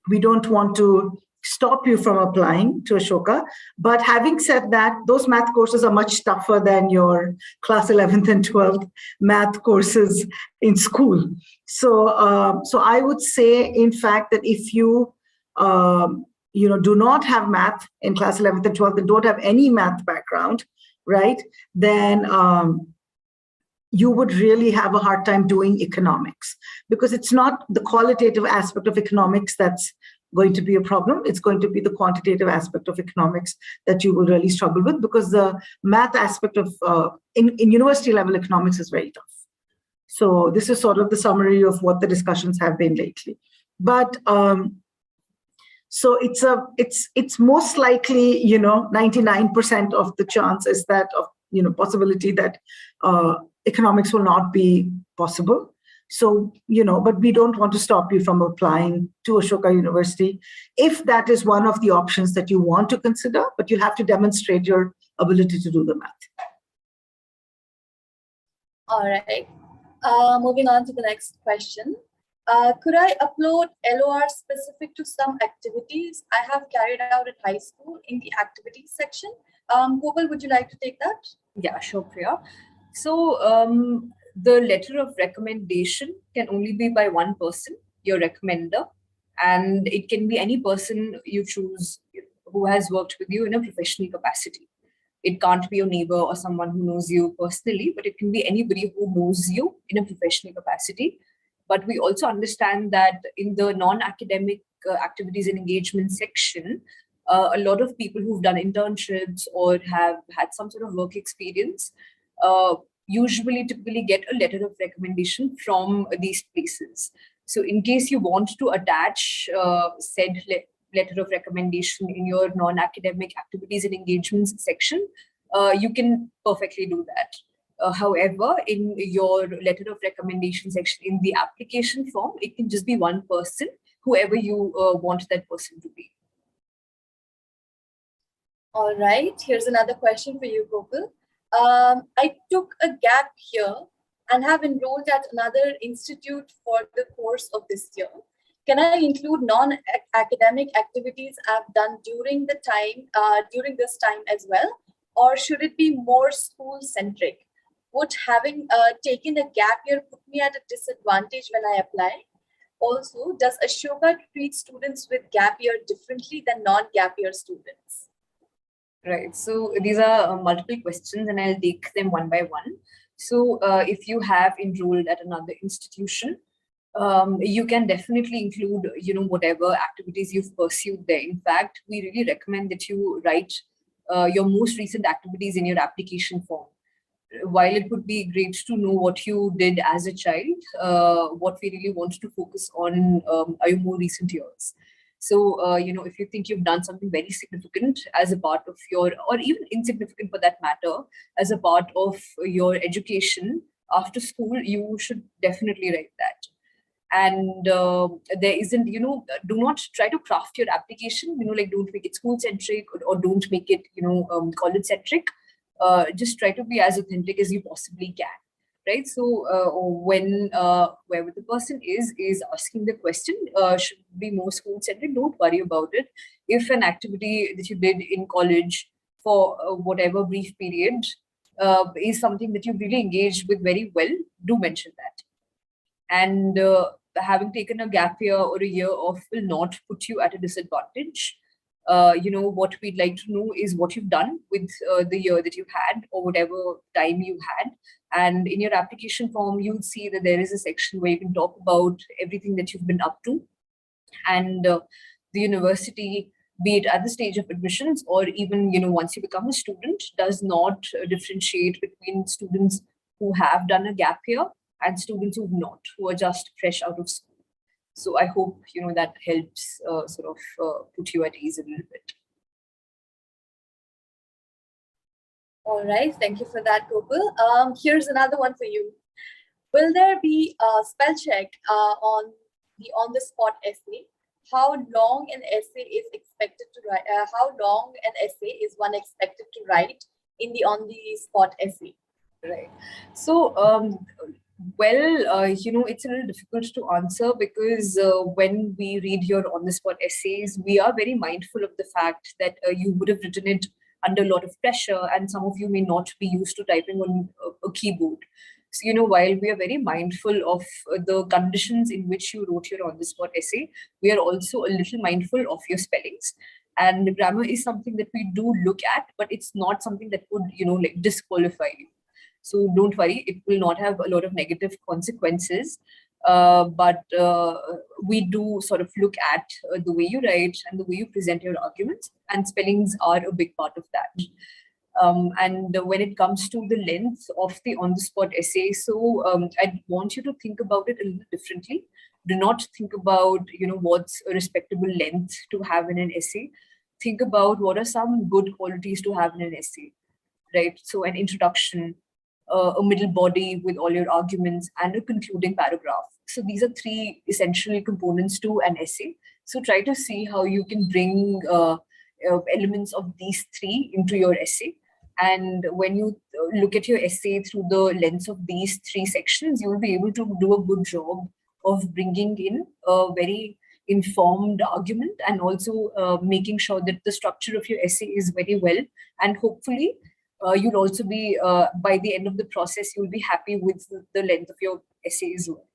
B: we don't want to stop you from applying to Ashoka. But having said that, those math courses are much tougher than your class 11th and 12th math courses in school. So I would say, in fact, that if you do not have math in class 11th and 12th and don't have any math background, right, then you would really have a hard time doing economics, because it's not the qualitative aspect of economics that's going to be a problem. It's going to be the quantitative aspect of economics that you will really struggle with, because the math aspect of in university level economics is very tough. So this is sort of the summary of what the discussions have been lately. But so it's most likely, 99% of the chance is that of, possibility that economics will not be possible. So, but we don't want to stop you from applying to Ashoka University if that is one of the options that you want to consider, but you have to demonstrate your ability to do the math.
A: All right. Moving on to the next question. Could I upload LOR specific to some activities I have carried out at high school in the activities section? Gopal, would you like to take that?
C: Yeah, sure, Priya. So the letter of recommendation can only be by one person, your recommender, and it can be any person you choose who has worked with you in a professional capacity. It can't be your neighbor or someone who knows you personally, but it can be anybody who knows you in a professional capacity. But we also understand that in the non-academic activities and engagement section, a lot of people who've done internships or have had some sort of work experience typically get a letter of recommendation from these places. So in case you want to attach said letter of recommendation in your non-academic activities and engagements section, you can perfectly do that. However, in your letter of recommendation section in the application form, it can just be one person, whoever you want that person to be.
A: All right, here's another question for you, Gopal. I took a gap here and have enrolled at another institute for the course of this year. Can I include non-academic activities I've done during this time as well? Or should it be more school-centric? Would having taken a gap year put me at a disadvantage when I apply? Also, does Ashoka treat students with gap year differently than non-gap year students?
C: Right. So these are multiple questions and I'll take them one by one. So if you have enrolled at another institution, you can definitely include, whatever activities you've pursued there. In fact, we really recommend that you write your most recent activities in your application form. While it would be great to know what you did as a child, what we really want to focus on are your more recent years. So, if you think you've done something very significant as a part of your, or even insignificant for that matter, as a part of your education after school, you should definitely write that. And there isn't, do not try to craft your application, don't make it school-centric or don't make it, college-centric. just try to be as authentic as you possibly can. Right. So wherever the person is asking the question, should be more school-centered. Don't worry about it. If an activity that you did in college for whatever brief period is something that you really engaged with very well, do mention that. And having taken a gap year or a year off will not put you at a disadvantage. What we'd like to know is what you've done with the year that you had or whatever time you had. And in your application form, you'll see that there is a section where you can talk about everything that you've been up to. And the university, be it at the stage of admissions or even, once you become a student, does not differentiate between students who have done a gap year and students who've not, who are just fresh out of school. So I hope, that helps put you at ease a little bit.
A: All right, thank you for that, Gopal. Here's another one for you. Will there be a spell check on the on-the-spot essay? How long an essay is expected to write? How long an essay is one expected to write in the on-the-spot essay?
C: Right. So, it's a little difficult to answer because when we read your on-the-spot essays, we are very mindful of the fact that you would have written it under a lot of pressure, and some of you may not be used to typing on a keyboard. So, while we are very mindful of the conditions in which you wrote your on-the-spot essay, we are also a little mindful of your spellings. And grammar is something that we do look at, but it's not something that would, disqualify you. So don't worry, it will not have a lot of negative consequences. But we do sort of look at the way you write and the way you present your arguments, and spellings are a big part of that. And when it comes to the length of the on-the-spot essay, so I want you to think about it a little differently. Do not think about, what's a respectable length to have in an essay. Think about what are some good qualities to have in an essay, right? So an introduction, a middle body with all your arguments, and a concluding paragraph. So these are three essential components to an essay. So try to see how you can bring elements of these three into your essay. And when you look at your essay through the lens of these three sections, you will be able to do a good job of bringing in a very informed argument, and also making sure that the structure of your essay is very well. And hopefully, you'll also be, by the end of the process, you'll be happy with the length of your essay as well.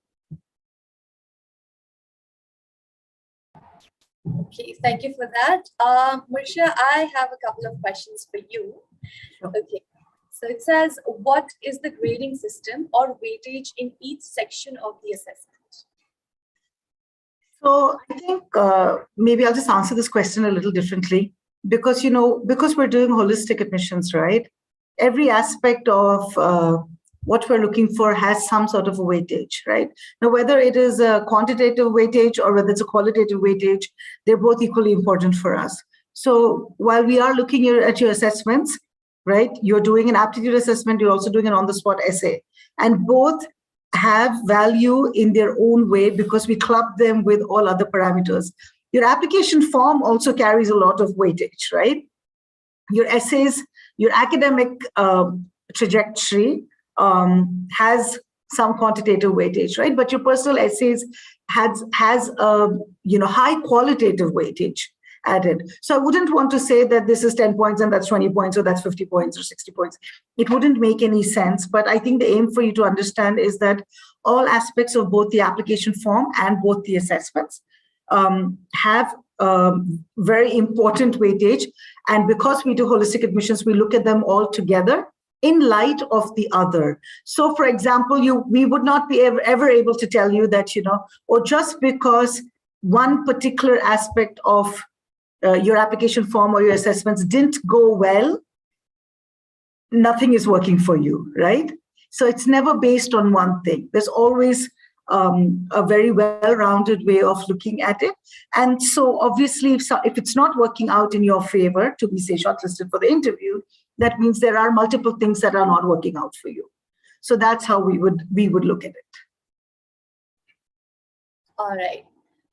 A: Okay, thank you for that. Marisha, I have a couple of questions for you. Okay, so it says, what is the grading system or weightage in each section of the assessment?
B: So I think maybe I'll just answer this question a little differently, because, because we're doing holistic admissions, right? Every aspect of what we're looking for has some sort of a weightage, right? Now, whether it is a quantitative weightage or whether it's a qualitative weightage, they're both equally important for us. So while we are looking at your assessments, right, you're doing an aptitude assessment, you're also doing an on-the-spot essay, and both have value in their own way because we club them with all other parameters. Your application form also carries a lot of weightage, right? Your essays, your academic trajectory has some quantitative weightage, right? But your personal essays has high qualitative weightage added. So I wouldn't want to say that this is 10 points and that's 20 points or that's 50 points or 60 points. It wouldn't make any sense. But I think the aim for you to understand is that all aspects of both the application form and both the assessments have very important weightage. And because we do holistic admissions, we look at them all together in light of the other. So for example, we would not be ever able to tell you that, or just because one particular aspect of your application form or your assessments didn't go well, nothing is working for you, right? So it's never based on one thing. There's always a very well-rounded way of looking at it. And so obviously, if it's not working out in your favor to be, say, shortlisted for the interview, that means there are multiple things that are not working out for you. So that's how we would look at it.
A: All right.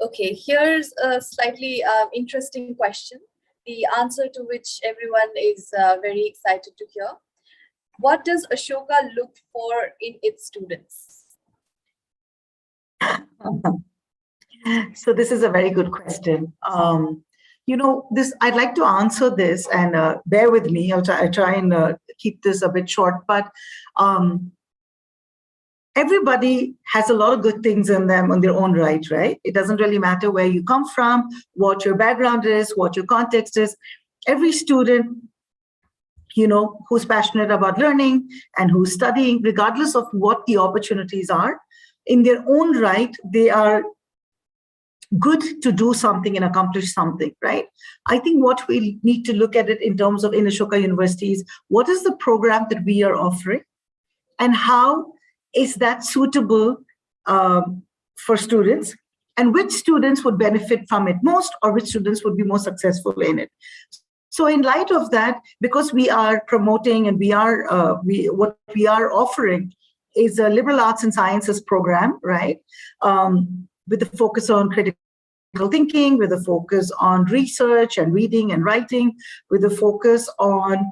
A: Okay, here's a slightly interesting question, the answer to which everyone is very excited to hear. What does Ashoka look for in its students?
B: So this is a very good question. This I'd like to answer this, and bear with me. I'll try and keep this a bit short. But everybody has a lot of good things in them on their own right? It doesn't really matter where you come from, what your background is, what your context is. Every student, who's passionate about learning and who's studying, regardless of what the opportunities are, in their own right, they are good to do something and accomplish something, right? I think what we need to look at it in terms of in Ashoka universities, what is the program that we are offering and how is that suitable for students, and which students would benefit from it most, or which students would be more successful in it. So in light of that, because we are promoting and what we are offering is a liberal arts and sciences program, right? With a focus on critical thinking, with a focus on research and reading and writing, with a focus on,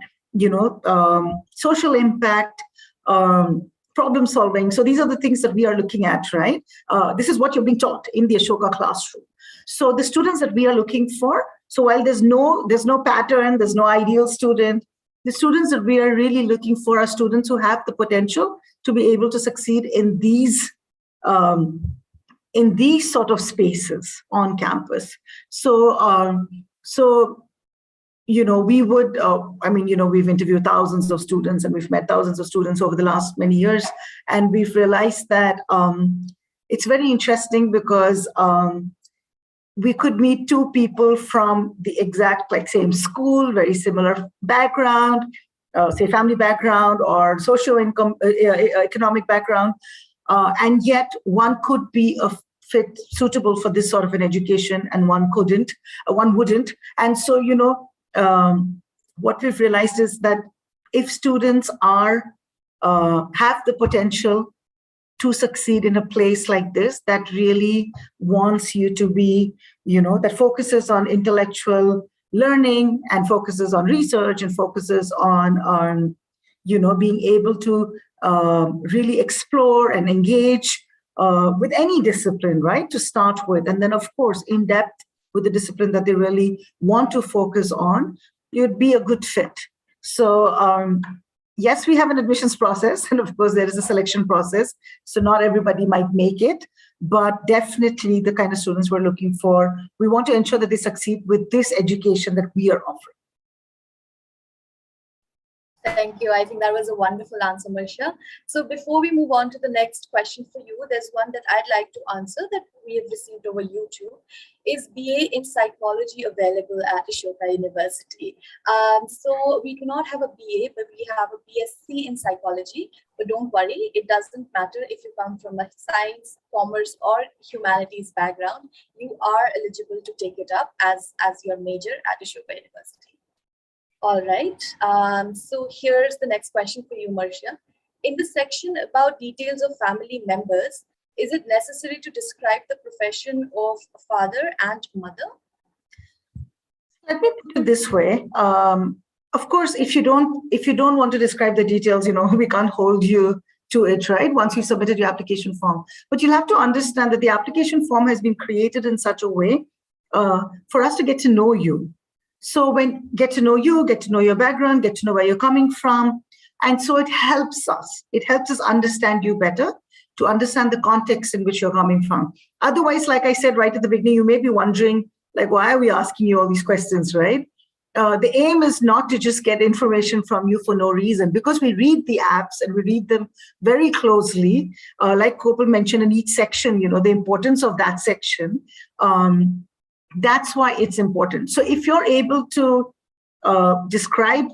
B: social impact, problem solving. So these are the things that we are looking at, right? This is what you're being taught in the Ashoka classroom. So the students that we are looking for, so while there's no pattern, there's no ideal student, the students that we are really looking for are students who have the potential to be able to succeed in these sort of spaces on campus. So, we would, we've interviewed thousands of students and we've met thousands of students over the last many years. And we've realized that it's very interesting because we could meet two people from the exact, same school, very similar background, say family background or socio-economic background, and yet one could be a fit suitable for this sort of an education and one wouldn't. And so, what we've realized is that if students have the potential to succeed in a place like this that really wants you to be, that focuses on intellectual learning and focuses on research and focuses on being able to really explore and engage with any discipline, right, to start with. And then, of course, in depth with the discipline that they really want to focus on, you'd be a good fit. So, yes, we have an admissions process, and of course, there is a selection process. So not everybody might make it, but definitely the kind of students we're looking for, we want to ensure that they succeed with this education that we are offering.
A: Thank you. I think that was a wonderful answer, Marsha. So before we move on to the next question for you, there's one that I'd like to answer that we have received over YouTube. Is BA in psychology available at Ashoka University? So we do not have a BA, but we have a BSc in psychology. But don't worry, it doesn't matter if you come from a science, commerce, or humanities background. You are eligible to take it up as your major at Ashoka University. All right, so here's the next question for you, Marsha. In the section about details of family members, is it necessary to describe the profession of father and mother?
B: Let me put it this way. Of course, if you don't want to describe the details, we can't hold you to it, right? Once you submitted your application form. But you'll have to understand that the application form has been created in such a way for us to get to know you. So when get to know you, get to know your background, get to know where you're coming from. And so it helps us. It helps us understand you better, to understand the context in which you're coming from. Otherwise, like I said right at the beginning, you may be wondering, why are we asking you all these questions, right? The aim is not to just get information from you for no reason, because we read the apps and we read them very closely. Like Kopal mentioned in each section, the importance of that section. That's why it's important. So if you're able to describe,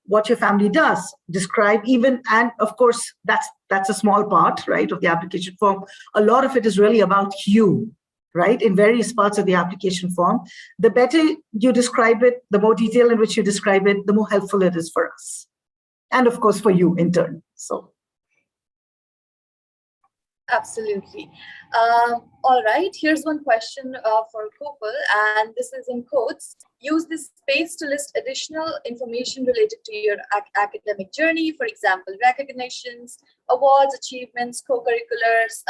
B: what your family does, describe even, and of course, that's a small part, right, of the application form. A lot of it is really about you, right, in various parts of the application form. The better you describe it, the more detail in which you describe it, the more helpful it is for us. And of course, for you in turn. So.
A: Absolutely. All right, here's one question for Kopal, and this is in quotes. Use this space to list additional information related to your academic journey, for example, recognitions, awards, achievements, co-curriculars,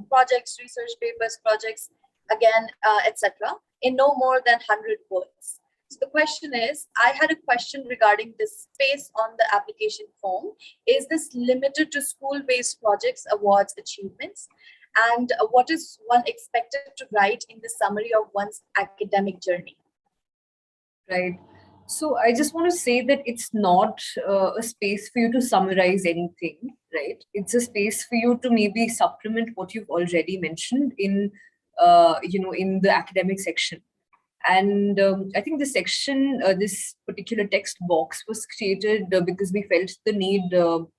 A: projects, research papers, projects, again, etc., in no more than 100 words. So the question is, I had a question regarding this space on the application form. Is this limited to school-based projects, awards, achievements? And what is one expected to write in the summary of one's academic journey?
C: Right. So I just want to say that it's not a space for you to summarize anything, right? It's a space for you to maybe supplement what you've already mentioned in, in the academic section. And I think this section, this particular text box was created because we felt the need to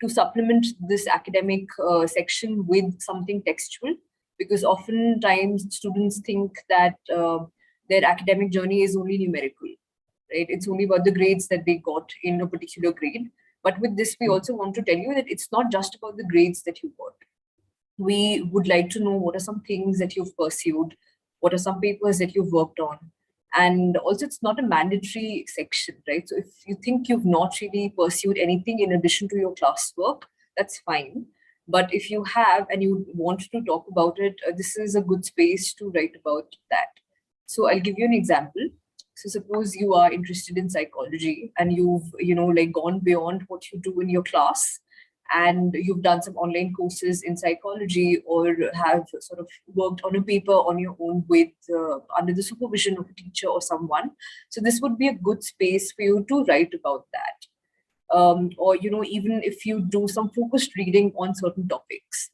C: supplement this academic section with something textual, because oftentimes students think that their academic journey is only numerical, right? It's only about the grades that they got in a particular grade. But with this, we also want to tell you that it's not just about the grades that you got. We would like to know what are some things that you've pursued, what are some papers that you've worked on. And also, it's not a mandatory section, right? So if you think you've not really pursued anything in addition to your classwork, that's fine. But if you have and you want to talk about it, this is a good space to write about that. So I'll give you an example. So suppose you are interested in psychology and you've, gone beyond what you do in your class, and you've done some online courses in psychology, or have sort of worked on a paper on your own with under the supervision of a teacher or someone. So this would be a good space for you to write about that. Or, even if you do some focused reading on certain topics,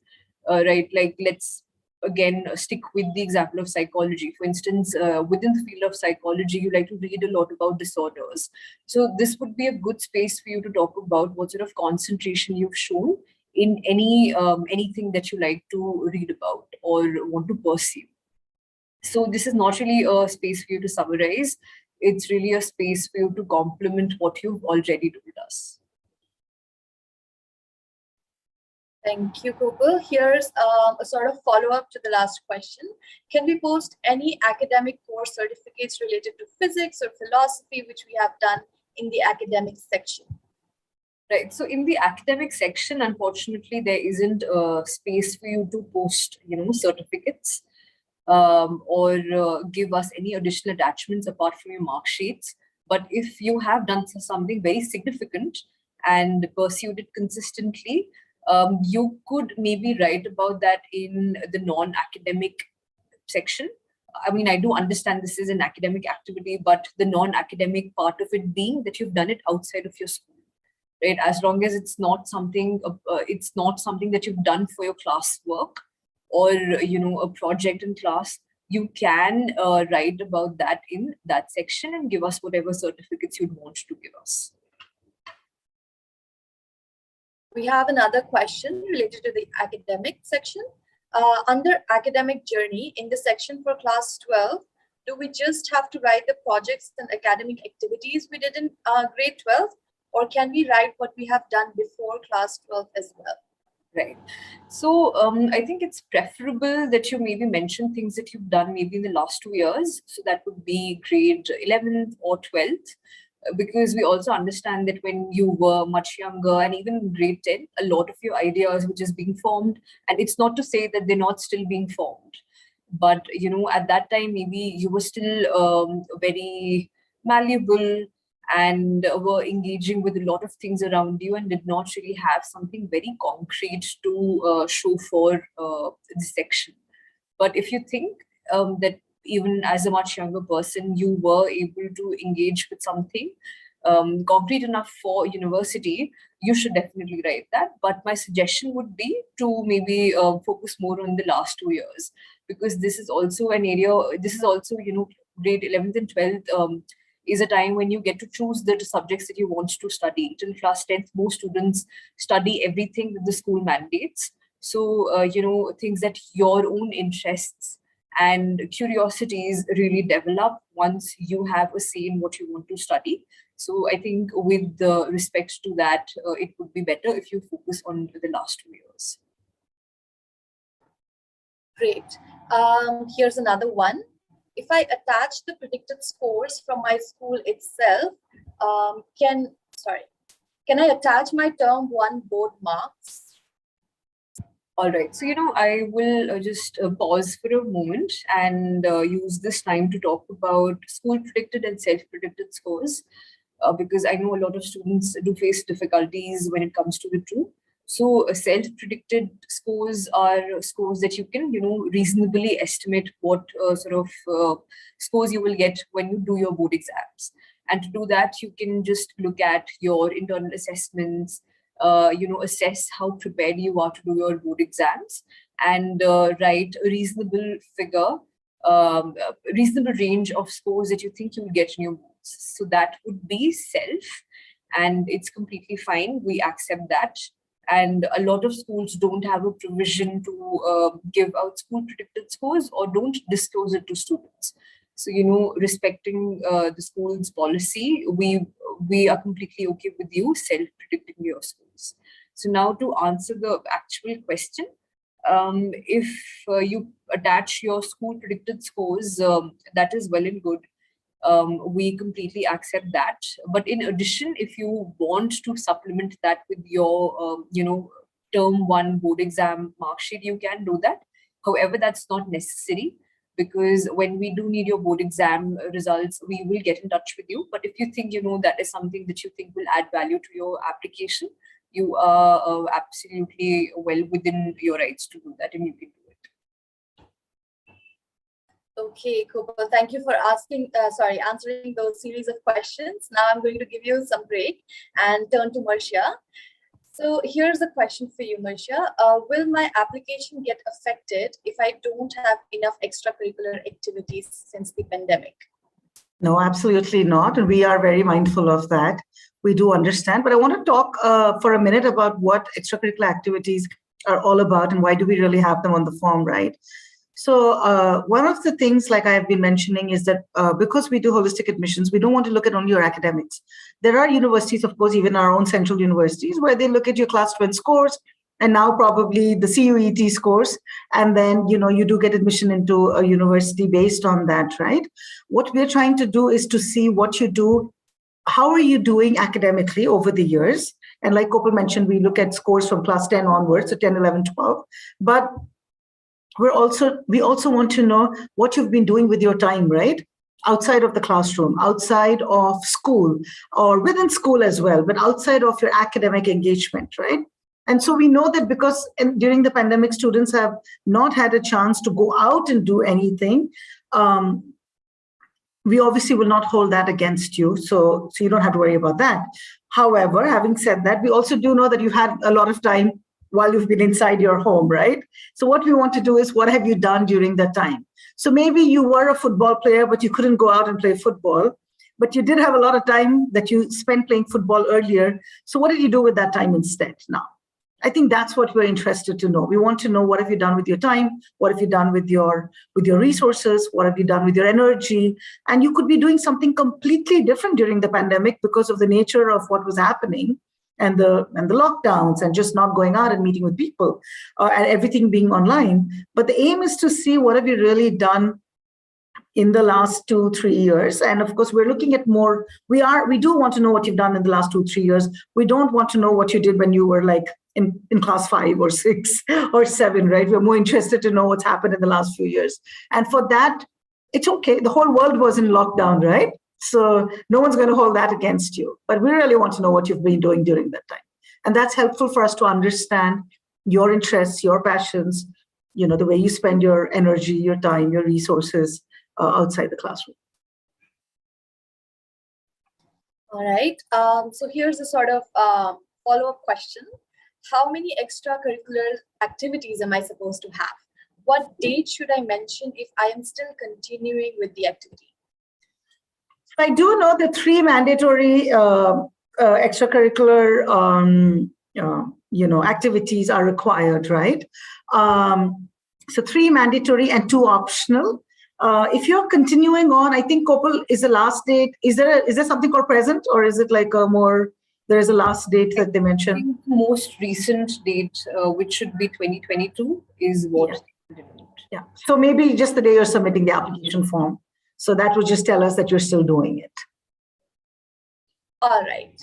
C: right? Like, let's again stick with the example of psychology. For instance, within the field of psychology, you like to read a lot about disorders. So this would be a good space for you to talk about what sort of concentration you've shown in anything that you like to read about or want to pursue. So this is not really a space for you to summarize. It's really a space for you to complement what you've already told us.
A: Thank you, Kopal. Here's a sort of follow-up to the last question. Can we post any academic course certificates related to physics or philosophy, which we have done in the academic section?
C: Right. So in the academic section, unfortunately, there isn't a space for you to post, certificates or give us any additional attachments apart from your mark sheets. But if you have done something very significant and pursued it consistently, you could maybe write about that in the non-academic section. I mean, I do understand this is an academic activity, but the non-academic part of it being that you've done it outside of your school, right? As long as it's not something that you've done for your classwork or a project in class, you can write about that in that section and give us whatever certificates you'd want to give us.
A: We have another question related to the academic section. Under academic journey, in the section for class 12, do we just have to write the projects and academic activities we did in grade 12, or can we write what we have done before class 12 as well?
C: Right. So I think it's preferable that you maybe mention things that you've done maybe in the last 2 years. So that would be grade 11th or 12th. Because we also understand that when you were much younger and even in grade 10, a lot of your ideas were just being formed. And it's not to say that they're not still being formed. But, at that time, maybe you were still very malleable and were engaging with a lot of things around you and did not really have something very concrete to show for this section. But if you think that even as a much younger person, you were able to engage with something concrete enough for university, you should definitely write that. But my suggestion would be to maybe focus more on the last 2 years, because this is also an area, this is also, grade 11th and 12th is a time when you get to choose the subjects that you want to study. Till class 10th, most students study everything that the school mandates. So, things that your own interests and curiosities really develop once you have a say in what you want to study. So I think with respect to that, it would be better if you focus on the last 2 years.
A: Great. Here's another one. If I attach the predicted scores from my school itself, can I attach my term 1 board marks?
C: All right. So, I will just pause for a moment and use this time to talk about school predicted and self-predicted scores, because I know a lot of students do face difficulties when it comes to the two. So, self-predicted scores are scores that you can, reasonably estimate what sort of scores you will get when you do your board exams. And to do that, you can just look at your internal assessments, assess how prepared you are to do your board exams, and write a reasonable figure, a reasonable range of scores that you think you'll get in your boards. So that would be self, and it's completely fine. We accept that. And a lot of schools don't have a provision to give out school predicted scores or don't disclose it to students. So, respecting the school's policy, we are completely okay with you self-predicting your scores. So now to answer the actual question, if you attach your school predicted scores, that is well and good. We completely accept that. But in addition, if you want to supplement that with your, term 1 board exam mark sheet, you can do that. However, that's not necessary, because when we do need your board exam results, we will get in touch with you. But if you think, that is something that you think will add value to your application, you are absolutely well within your rights to do that, and you can do it.
A: Okay, Kopal, thank you for answering those series of questions. Now I'm going to give you some break and turn to Marcia. So here's a question for you, Marcia. Will my application get affected if I don't have enough extracurricular activities since the pandemic?
B: No, absolutely not. And we are very mindful of that. We do understand. But I want to talk for a minute about what extracurricular activities are all about and why do we really have them on the form, right? So one of the things, like I've been mentioning, is that because we do holistic admissions, we don't want to look at only your academics. There are universities, of course, even our own central universities, where they look at your class 12 scores and now probably the CUET scores. And then, you do get admission into a university based on that, right? What we're trying to do is to see what you do, how are you doing academically over the years? And like Kopal mentioned, we look at scores from class 10 onwards, so 10, 11, 12. But we also want to know what you've been doing with your time, right? Outside of the classroom, outside of school, or within school as well, but outside of your academic engagement, right? And so we know that because during the pandemic, students have not had a chance to go out and do anything. We obviously will not hold that against you, so you don't have to worry about that. However, having said that, we also do know that you've had a lot of time while you've been inside your home, right? So what we want to do is, what have you done during that time? So maybe you were a football player, but you couldn't go out and play football, but you did have a lot of time that you spent playing football earlier. So what did you do with that time instead now? I think that's what we're interested to know. We want to know, what have you done with your time? What have you done with your resources? What have you done with your energy? And you could be doing something completely different during the pandemic because of the nature of what was happening and the lockdowns and just not going out and meeting with people and everything being online. But the aim is to see what have you really done in the last 2-3 years. And of course, we're looking at more. We do want to know what you've done in the last 2-3 years. We don't want to know what you did when you were like in class 5 or 6 or 7, right? We're more interested to know what's happened in the last few years. And for that, it's okay. The whole world was in lockdown, right? So no one's going to hold that against you. But we really want to know what you've been doing during that time. And that's helpful for us to understand your interests, your passions, the way you spend your energy, your time, your resources outside the classroom.
A: All right. So here's a sort of follow-up question. How many extracurricular activities am I supposed to have? What date should I mention if I am still continuing with the activity?
B: I do know the 3 mandatory extracurricular activities are required, right? So 3 mandatory and 2 optional. If you're continuing on, I think Kopal is the last date. Is there something called present, or is it like there is a last date that they mentioned?
C: I think the most recent date, which should be 2022, is what
B: Yeah. So maybe just the day you're submitting the application form. So that would just tell us that you're still doing it.
A: All right.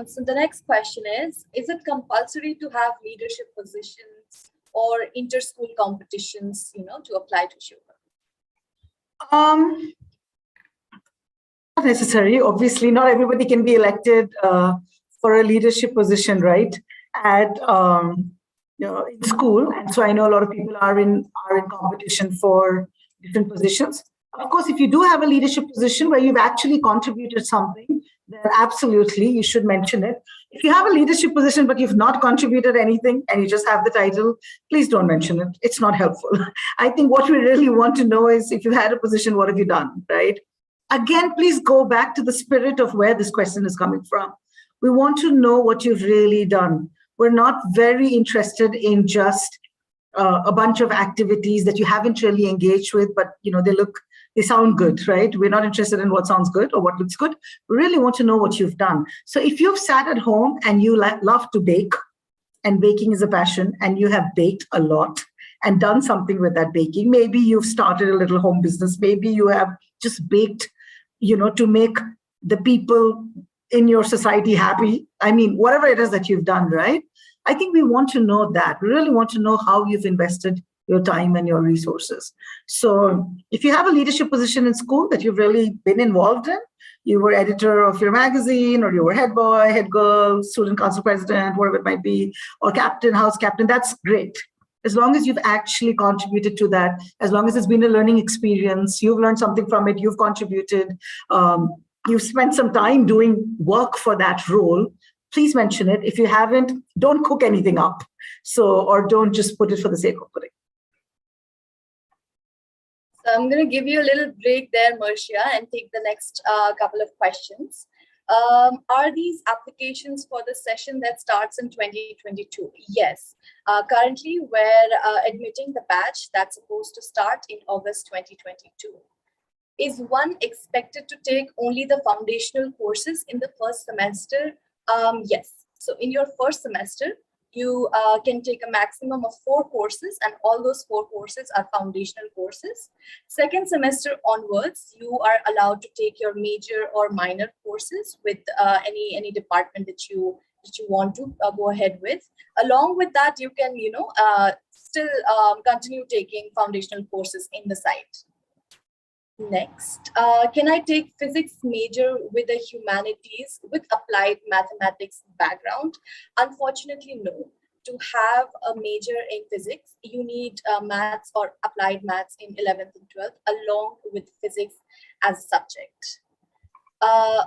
A: So the next question is it compulsory to have leadership positions or inter-school competitions, to apply to Ashoka?
B: Not necessary. Obviously, not everybody can be elected for a leadership position, right? At in school, and so I know a lot of people are in competition for different positions. Of course, if you do have a leadership position where you've actually contributed something, then absolutely you should mention it. If you have a leadership position but you've not contributed anything and you just have the title, please don't mention it. It's not helpful. I think what we really want to know is if you had a position, what have you done, right? Again, please go back to the spirit of where this question is coming from. We want to know what you've really done. We're not very interested in just a bunch of activities that you haven't really engaged with, but they sound good, right? We're not interested in what sounds good or what looks good. We really want to know what you've done. So if you've sat at home and you love to bake, and baking is a passion, and you have baked a lot and done something with that baking, maybe you've started a little home business, maybe you have just baked, to make the people in your society happy. I mean, whatever it is that you've done, right? I think we want to know that. We really want to know how you've invested your time and your resources. So if you have a leadership position in school that you've really been involved in, you were editor of your magazine, or you were head boy, head girl, student council president, whatever it might be, or captain, house captain, that's great. As long as you've actually contributed to that, as long as it's been a learning experience, you've learned something from it, you've contributed, you've spent some time doing work for that role, please mention it. If you haven't, don't cook anything up. Or don't just put it for the sake of putting.
A: So I'm going to give you a little break there, Marcia, and take the next couple of questions. Are these applications for the session that starts in 2022? Yes. Currently, we're admitting the batch that's supposed to start in August 2022. Is one expected to take only the foundational courses in the first semester? Yes. So in your first semester, you can take a maximum of 4 courses, and all those 4 courses are foundational courses. Second semester onwards, you are allowed to take your major or minor courses with any department that you want to go ahead with. Along with that, you can still continue taking foundational courses in the site. Next, can I take physics major with the humanities with applied mathematics background? Unfortunately, no. To have a major in physics, you need maths or applied maths in 11th and 12th along with physics as a subject.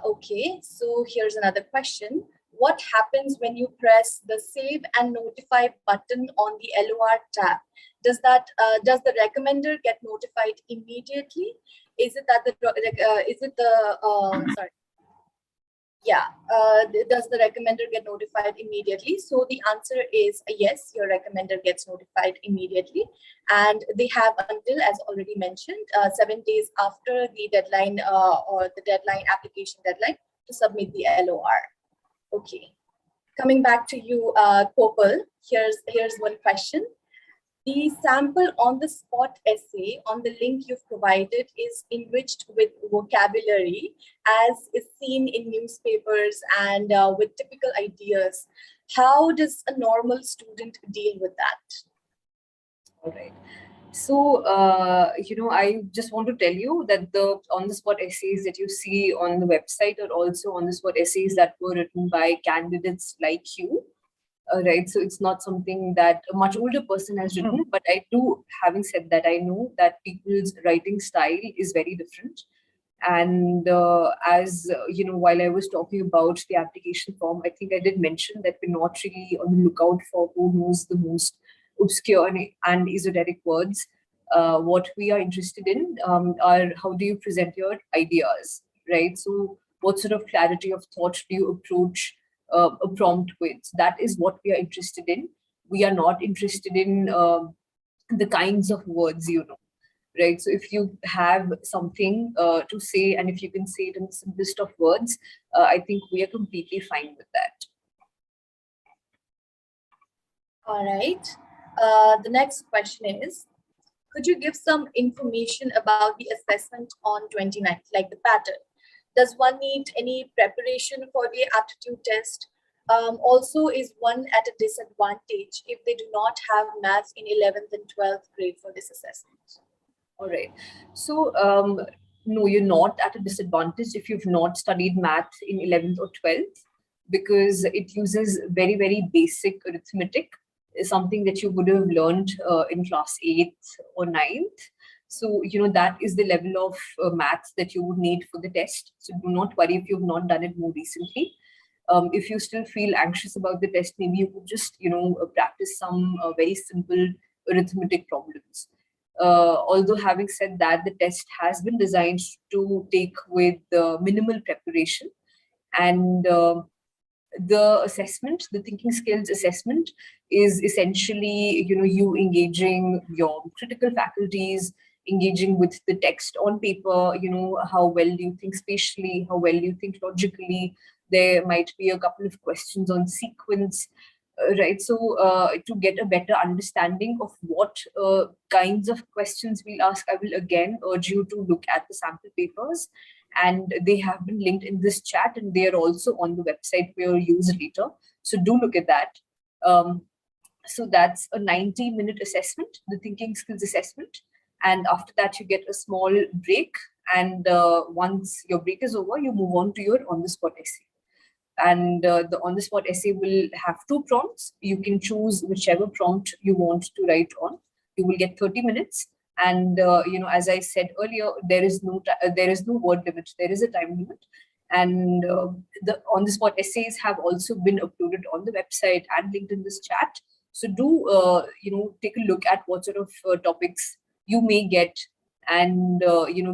A: Okay, so here's another question. What happens when you press the save and notify button on the LOR tab? Does the recommender get notified immediately? Is it that does the recommender get notified immediately? So the answer is yes, your recommender gets notified immediately, and they have until, as already mentioned, 7 days after the deadline or the application deadline to submit the LOR. Okay, coming back to you, Kopal, here's one question. The sample on-the-spot essay on the link you've provided is enriched with vocabulary, as is seen in newspapers and with typical ideas. How does a normal student deal with that?
C: All right. So, I just want to tell you that the on-the-spot essays that you see on the website are also on-the-spot essays that were written by candidates like you. Right. So it's not something that a much older person has written, but having said that, I know that people's writing style is very different. And while I was talking about the application form, I think I did mention that we're not really on the lookout for who knows the most obscure and esoteric words. What we are interested in are how do you present your ideas, right? So what sort of clarity of thought do you approach a prompt with? That is what we are interested in. We are not interested in the kinds of words, right? So if you have something to say, and if you can say it in the simplest of words, I think we are completely fine with that.
A: All right. The next question is, could you give some information about the assessment on 29th, like the pattern? Does one need any preparation for the aptitude test? Also, is one at a disadvantage if they do not have maths in 11th and 12th grade for this assessment?
C: All right. So, no, you're not at a disadvantage if you've not studied math in 11th or 12th, because it uses very, very basic arithmetic, something that you would have learned in class 8th or 9th. So, that is the level of maths that you would need for the test. So do not worry if you've not done it more recently. If you still feel anxious about the test, maybe you could just, practice some very simple arithmetic problems. Although having said that, the test has been designed to take with minimal preparation, and the assessment, the thinking skills assessment, is essentially you engaging your critical faculties, engaging with the text on paper. How well do you think spatially, how well do you think logically. There might be a couple of questions on sequence, right? So to get a better understanding of what kinds of questions we'll ask, I will again urge you to look at the sample papers, and they have been linked in this chat, and they are also on the website for your use later. So do look at that. So that's a 90-minute assessment, the thinking skills assessment. And after that, you get a small break. And once your break is over, you move on to your on-the-spot essay. And the on-the-spot essay will have 2 prompts. You can choose whichever prompt you want to write on. You will get 30 minutes. And as I said earlier, there is no word limit. There is a time limit. And the on-the-spot essays have also been uploaded on the website and linked in this chat. So do take a look at what sort of topics you may get, and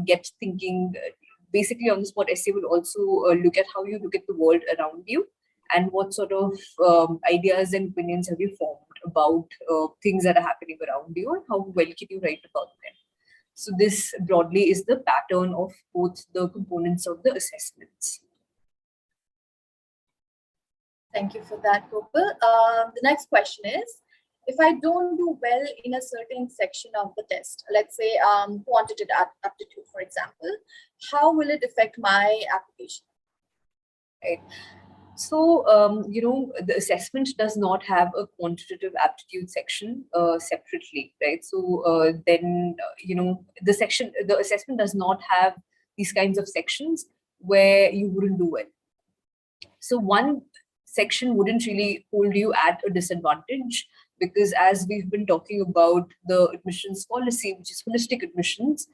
C: get thinking. Basically, on-the-spot essay will also look at how you look at the world around you, and what sort of ideas and opinions have you formed about things that are happening around you, and how well can you write about them. So this broadly is the pattern of both the components of the assessments.
A: Thank you for that, Gopal. The next question is, if I don't do well in a certain section of the test, let's say quantitative aptitude, for example, how will it affect my application?
C: Right. So, the assessment does not have a quantitative aptitude section separately, right? So then, the assessment does not have these kinds of sections where you wouldn't do well. So one section wouldn't really hold you at a disadvantage, because as we've been talking about the admissions policy, which is holistic admissions,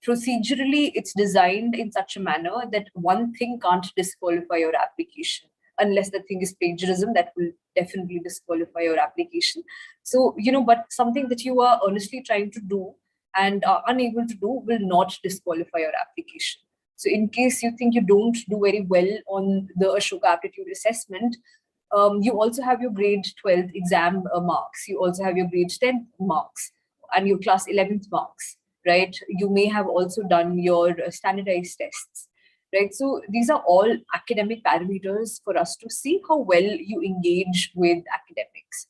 C: procedurally, it's designed in such a manner that one thing can't disqualify your application. Unless the thing is plagiarism, that will definitely disqualify your application. So, but something that you are earnestly trying to do and are unable to do will not disqualify your application. So in case you think you don't do very well on the Ashoka aptitude assessment, you also have your grade 12th exam marks. You also have your grade 10th marks and your class 11th marks, right? You may have also done your standardized tests, right? So these are all academic parameters for us to see how well you engage with academics,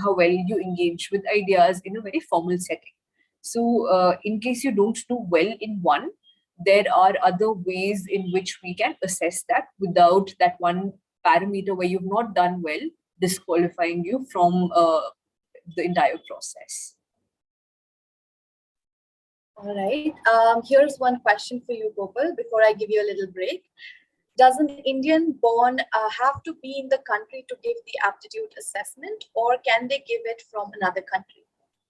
C: how well you engage with ideas in a very formal setting. So in case you don't do well in one, there are other ways in which we can assess that without that one parameter where you've not done well disqualifying you from the entire process.
A: All right. Here's one question for you, Gopal, before I give you a little break. Does an Indian born have to be in the country to give the aptitude assessment, or can they give it from another country?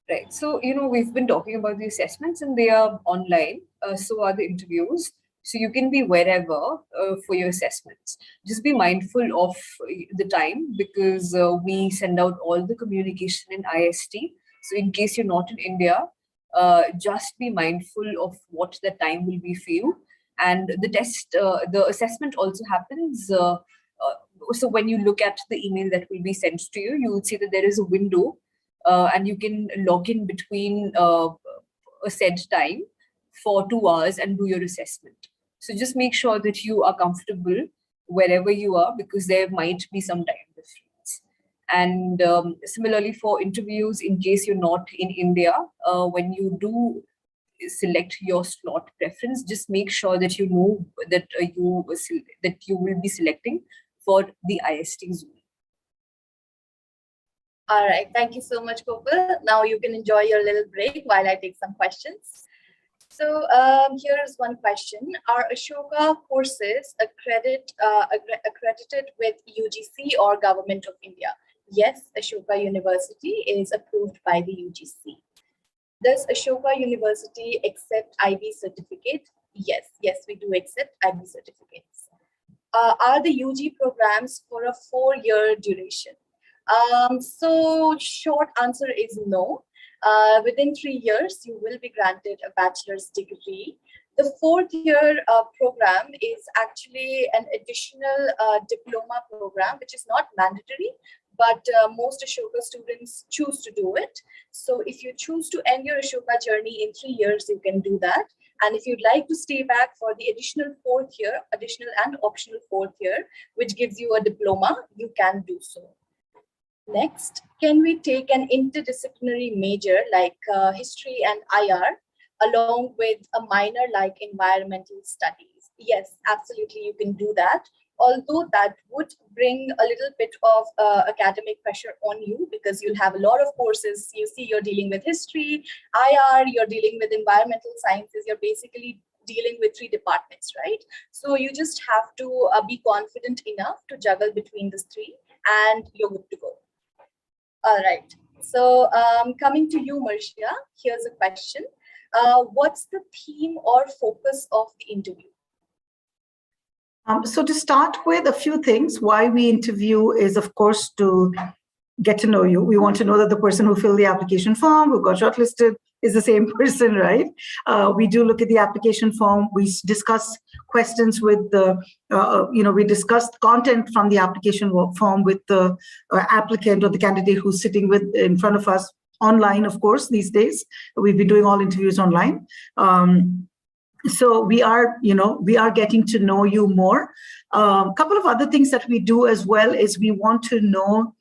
C: Right. So, we've been talking about the assessments, and they are online. So are the interviews. So you can be wherever for your assessments. Just be mindful of the time, because we send out all the communication in IST. So in case you're not in India, just be mindful of what the time will be for you. And the assessment also happens. So when you look at the email that will be sent to you, you will see that there is a window, and you can log in between a set time for 2 hours and do your assessment. So just make sure that you are comfortable wherever you are, because there might be some time difference. And similarly for interviews, in case you're not in India, when you do select your slot preference, just make sure that you know that you will be selecting for the IST zone.
A: All right, thank you so much, Gopal. Now you can enjoy your little break while I take some questions. So here is one question. Are Ashoka courses accredited with UGC or Government of India? Yes, Ashoka University is approved by the UGC. Does Ashoka University accept IB certificate? Yes, we do accept IB certificates. Are the UG programs for a 4-year duration? So short answer is no. Within 3 years, you will be granted a bachelor's degree. The 4th year program is actually an additional diploma program, which is not mandatory, but most Ashoka students choose to do it. So if you choose to end your Ashoka journey in 3 years, you can do that. And if you'd like to stay back for the additional 4th year, additional and optional 4th year, which gives you a diploma, you can do so. Next, can we take an interdisciplinary major like history and IR along with a minor like environmental studies? Yes, absolutely, you can do that. Although that would bring a little bit of academic pressure on you because you'll have a lot of courses. You see, you're dealing with history, IR, you're dealing with environmental sciences, you're basically dealing with 3 departments, right? So you just have to be confident enough to juggle between the 3 and you're good to go. All right, so coming to you, Marcia, here's a question. What's the theme or focus of the interview?
B: So to start with, a few things. Why we interview is, of course, to get to know you. We want to know that the person who filled the application form, who got shortlisted, is the same person, right? We do look at the application form. We discuss questions with the, we discuss content from the application form with the applicant or the candidate who's sitting in front of us online, of course, these days. We've been doing all interviews online. So we are getting to know you more. A couple of other things that we do as well is we want to know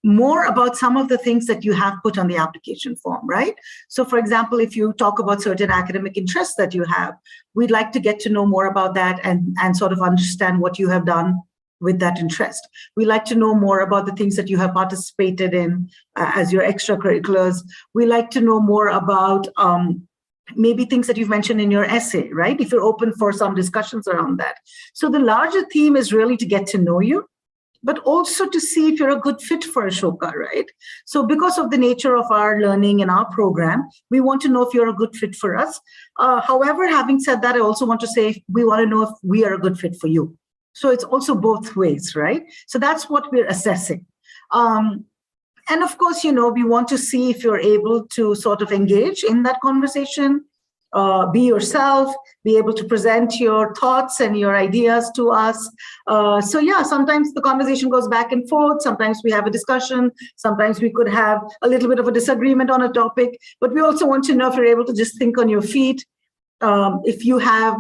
B: more about some of the things that you have put on the application form, right? So for example, if you talk about certain academic interests that you have, we'd like to get to know more about that and sort of understand what you have done with that interest. We like to know more about the things that you have participated in as your extracurriculars. We like to know more about maybe things that you've mentioned in your essay, right? If you're open for some discussions around that. So the larger theme is really to get to know you, but also to see if you're a good fit for Ashoka, right? So because of the nature of our learning and our program, we want to know if you're a good fit for us. However, having said that, I also want to say we want to know if we are a good fit for you. So it's also both ways, right? So that's what we're assessing. And of course, we want to see if you're able to sort of engage in that conversation, be yourself, be able to present your thoughts and your ideas to us. So yeah, sometimes the conversation goes back and forth. Sometimes we have a discussion. Sometimes we could have a little bit of a disagreement on a topic, but we also want to know if you're able to just think on your feet. If you have,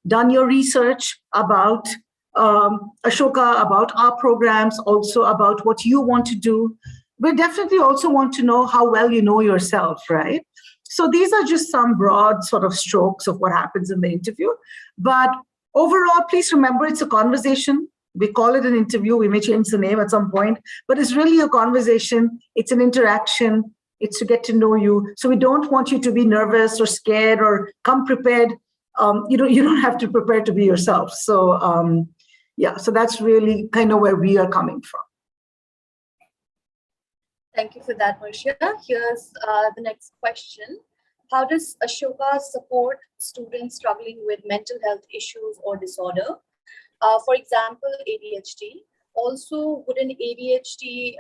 B: done your research about Ashoka, about our programs, also about what you want to do. We definitely also want to know how well you know yourself, right? So these are just some broad sort of strokes of what happens in the interview. But overall, please remember, it's a conversation. We call it an interview. We may change the name at some point, but it's really a conversation. It's an interaction. It's to get to know you. So we don't want you to be nervous or scared or come prepared. You don't have to prepare to be yourself. So yeah, so that's really kind of where we are coming from.
A: Thank you for that, Marcia. Here's the next question. How does Ashoka support students struggling with mental health issues or disorder? For example, ADHD. Also, would an ADHD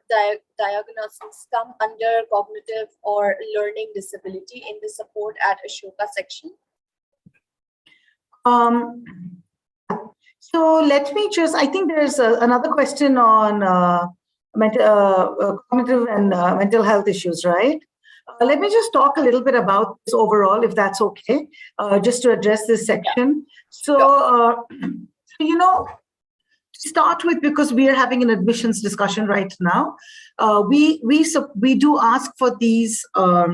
A: diagnosis come under cognitive or learning disability in the support at Ashoka section?
B: So let me I think there's another question on cognitive and mental health issues, right? Let me just talk a little bit about this overall, if that's okay, just to address this section. So, to start with, because we are having an admissions discussion right now, we do ask for these a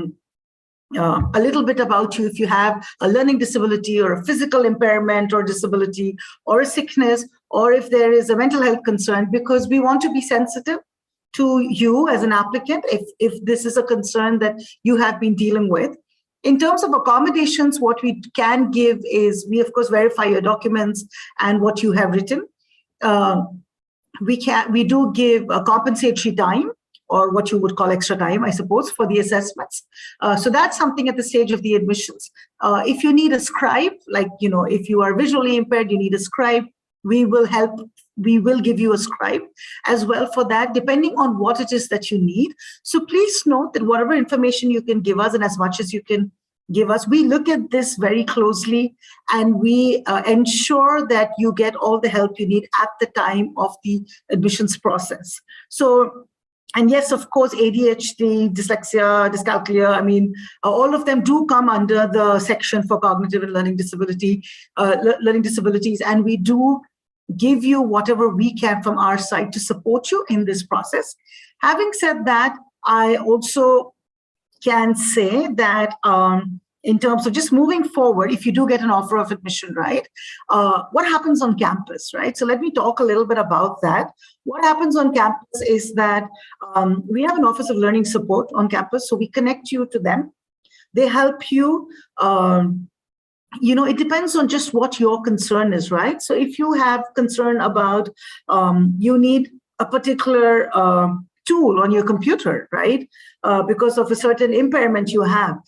B: little bit about you. If you have a learning disability or a physical impairment or disability or a sickness, or if there is a mental health concern, because we want to be sensitive to you as an applicant if this is a concern that you have been dealing with. In terms of accommodations, what we can give is, we of course verify your documents and what you have written. We do give a compensatory time, or what you would call extra time, I suppose, for the assessments. So that's something at the stage of the admissions. If you need a scribe, like, if you are visually impaired, you need a scribe, we will help. We will give you a scribe as well for that, depending on what it is that you need. So please note that whatever information you can give us, and as much as you can give us, we look at this very closely, and we ensure that you get all the help you need at the time of the admissions process. So, and yes, of course, ADHD, dyslexia, dyscalculia, I mean, all of them do come under the section for cognitive and learning disabilities, and we do give you whatever we can from our side to support you in this process. Having said that, I also can say that in terms of just moving forward, if you do get an offer of admission, right, what happens on campus, right? So let me talk a little bit about that. What happens on campus is that we have an Office of Learning Support on campus, so we connect you to them. They help you. It depends on just what your concern is, right? So if you have concern about you need a particular tool on your computer, right, because of a certain impairment you have,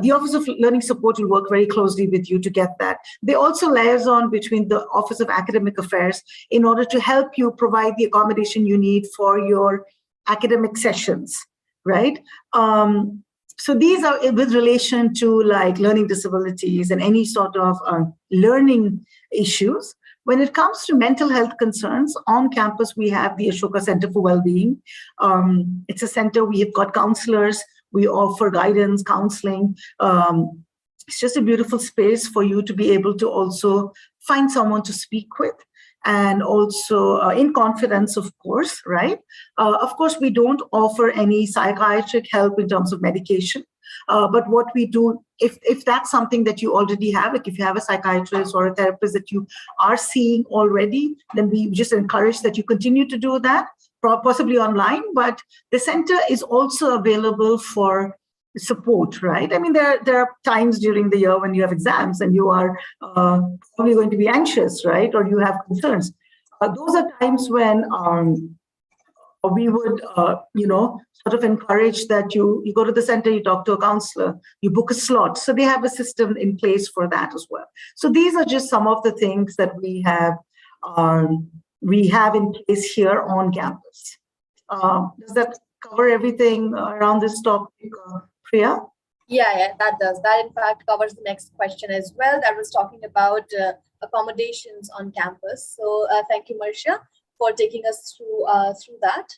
B: the Office of Learning Support will work very closely with you to get that. They also liaison between the Office of Academic Affairs in order to help you provide the accommodation you need for your academic sessions, right? So these are with relation to like learning disabilities and any sort of learning issues. When it comes to mental health concerns, on campus, we have the Ashoka Center for Wellbeing. It's a center, we have got counselors, we offer guidance, counseling. It's just a beautiful space for you to be able to also find someone to speak with, and also in confidence, of course, right? Of course, we don't offer any psychiatric help in terms of medication. But what we do, if that's something that you already have, like if you have a psychiatrist or a therapist that you are seeing already, then we just encourage that you continue to do that, possibly online. But the center is also available for support, right? I mean, there are times during the year when you have exams and you are probably going to be anxious, right? Or you have concerns. Those are times when we would, sort of encourage that you go to the center, you talk to a counselor, you book a slot. So they have a system in place for that as well. So these are just some of the things that we have in place here on campus. Does that cover everything around this topic, Priya?
A: Yeah, that does. That in fact covers the next question as well. That was talking about accommodations on campus. So thank you, Marsha, for taking us through that.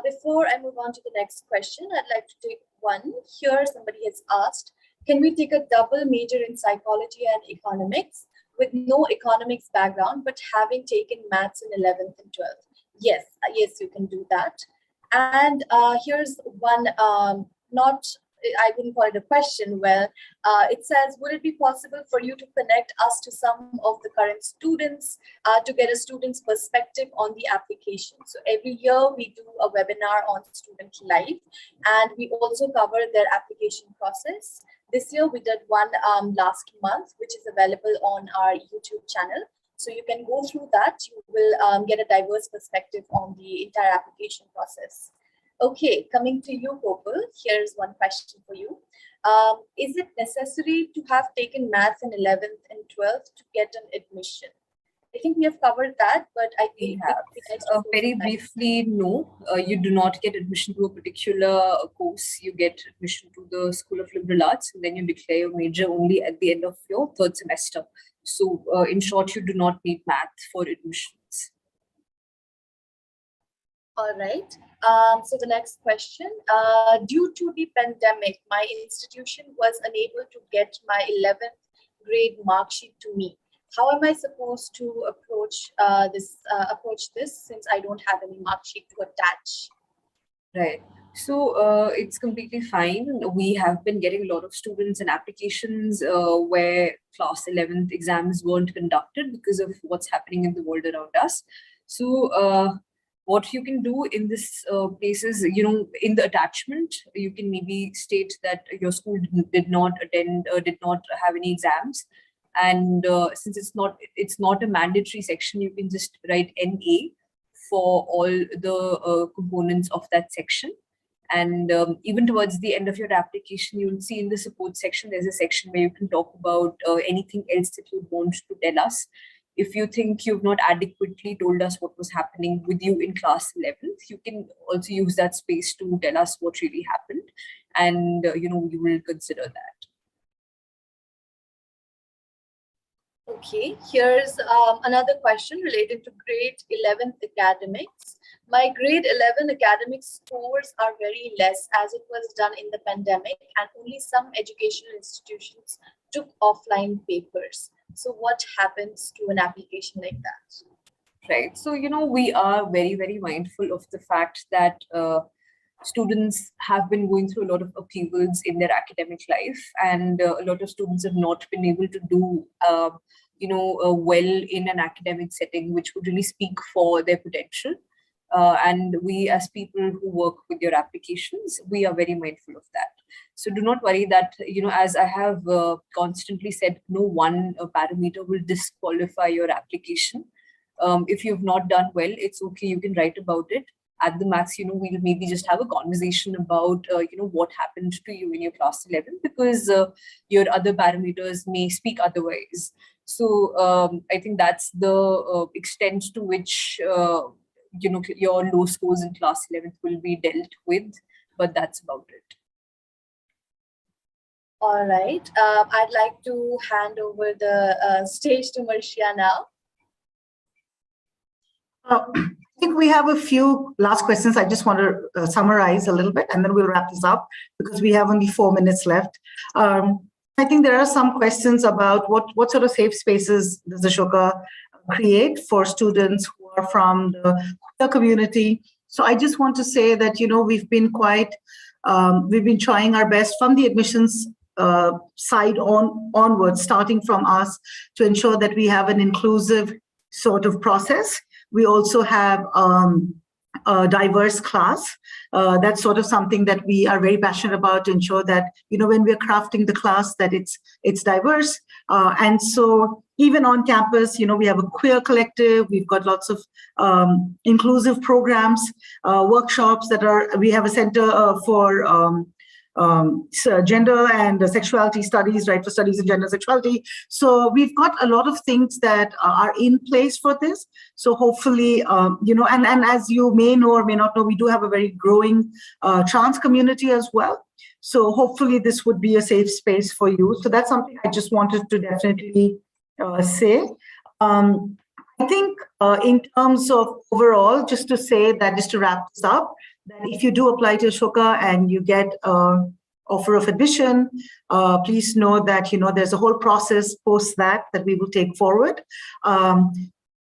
A: Before I move on to the next question, I'd like to take one. Here, somebody has asked, can we take a double major in psychology and economics with no economics background, but having taken maths in 11th and 12th? Yes, you can do that. And here's one, I wouldn't call it a question. Well, it says, would it be possible for you to connect us to some of the current students to get a student's perspective on the application? So every year we do a webinar on Student Life, and we also cover their application process. This year we did one last month, which is available on our YouTube channel. So you can go through that. You will get a diverse perspective on the entire application process. Okay, coming to you, Gopal, here's one question for you. Is it necessary to have taken maths in 11th and 12th to get an admission? I think we have covered that, but I think
C: very briefly, no. You do not get admission to a particular course. You get admission to the School of Liberal Arts, and then you declare your major only at the end of your third semester. So in short, you do not need math for admissions.
A: All right. So the next question, due to the pandemic, my institution was unable to get my 11th grade mark sheet to me. How am I supposed to approach approach this, since I don't have any mark sheet to attach?
C: Right. So it's completely fine. We have been getting a lot of students and applications where class 11th exams weren't conducted because of what's happening in the world around us. So what you can do in this place is, in the attachment, you can maybe state that your school did not attend, did not have any exams. And since it's not a mandatory section, you can just write NA for all the components of that section. And even towards the end of your application, you'll see in the support section, there's a section where you can talk about anything else that you want to tell us. If you think you've not adequately told us what was happening with you in class 11th, you can also use that space to tell us what really happened. And, we will consider that.
A: Okay, here's another question related to grade 11th academics. My grade 11 academic scores are very less, as it was done in the pandemic, and only some educational institutions took offline papers. So what happens to an application like that?
C: Right. So, we are very, very mindful of the fact that students have been going through a lot of upheavals in their academic life, and a lot of students have not been able to do well in an academic setting, which would really speak for their potential. And we, as people who work with your applications, we are very mindful of that. So do not worry that, as I have constantly said, no one parameter will disqualify your application. If you've not done well, it's okay. You can write about it. At the max, we'll maybe just have a conversation about, what happened to you in your class 11, because your other parameters may speak otherwise. So I think that's the extent to which, your low scores in class 11th will be dealt with, but that's about it.
A: All right. I'd like to hand over the stage to Marcia now.
B: I think we have a few last questions. I just want to summarize a little bit, and then we'll wrap this up because we have only 4 minutes left. I think there are some questions about what sort of safe spaces does Ashoka create for students who are from the queer community. So I just want to say that, we've been trying our best from the admissions side onwards, starting from us, to ensure that we have an inclusive sort of process. We also have a diverse class. That's sort of something that we are very passionate about, to ensure that, when we're crafting the class, that it's diverse. And so even on campus, we have a queer collective. We've got lots of inclusive programs, workshops we have a center for gender and sexuality studies, right, for studies in gender and sexuality. So we've got a lot of things that are in place for this. So hopefully, and as you may know or may not know, we do have a very growing trans community as well. So hopefully this would be a safe space for you. So that's something I just wanted to definitely say. I think in terms of overall, just to wrap this up, that if you do apply to Ashoka and you get an offer of admission, please know that, there's a whole process post that we will take forward.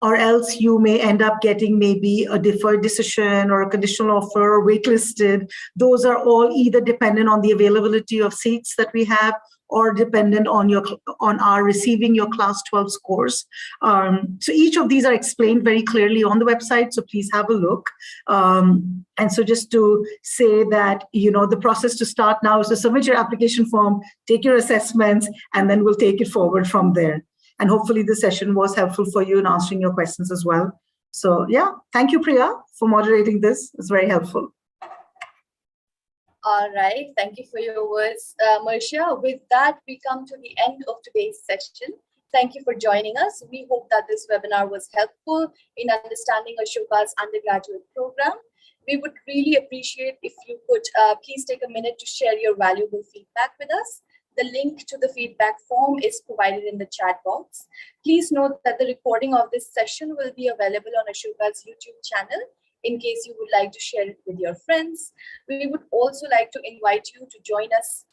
B: Or else you may end up getting maybe a deferred decision or a conditional offer or waitlisted. Those are all either dependent on the availability of seats that we have, or dependent on our receiving your class 12 scores. So each of these are explained very clearly on the website, so please have a look. And so just to say that, the process to start now is to submit your application form, take your assessments, and then we'll take it forward from there. And hopefully this session was helpful for you in answering your questions as well. So yeah, thank you, Priya, for moderating this. It's very helpful.
A: All right, thank you for your words, Marcia. With that, we come to the end of today's session. Thank you for joining us. We hope that this webinar was helpful in understanding Ashoka's undergraduate program. We would really appreciate if you could please take a minute to share your valuable feedback with us. The link to the feedback form is provided in the chat box. Please note that the recording of this session will be available on Ashoka's YouTube channel in case you would like to share it with your friends. We would also like to invite you to join us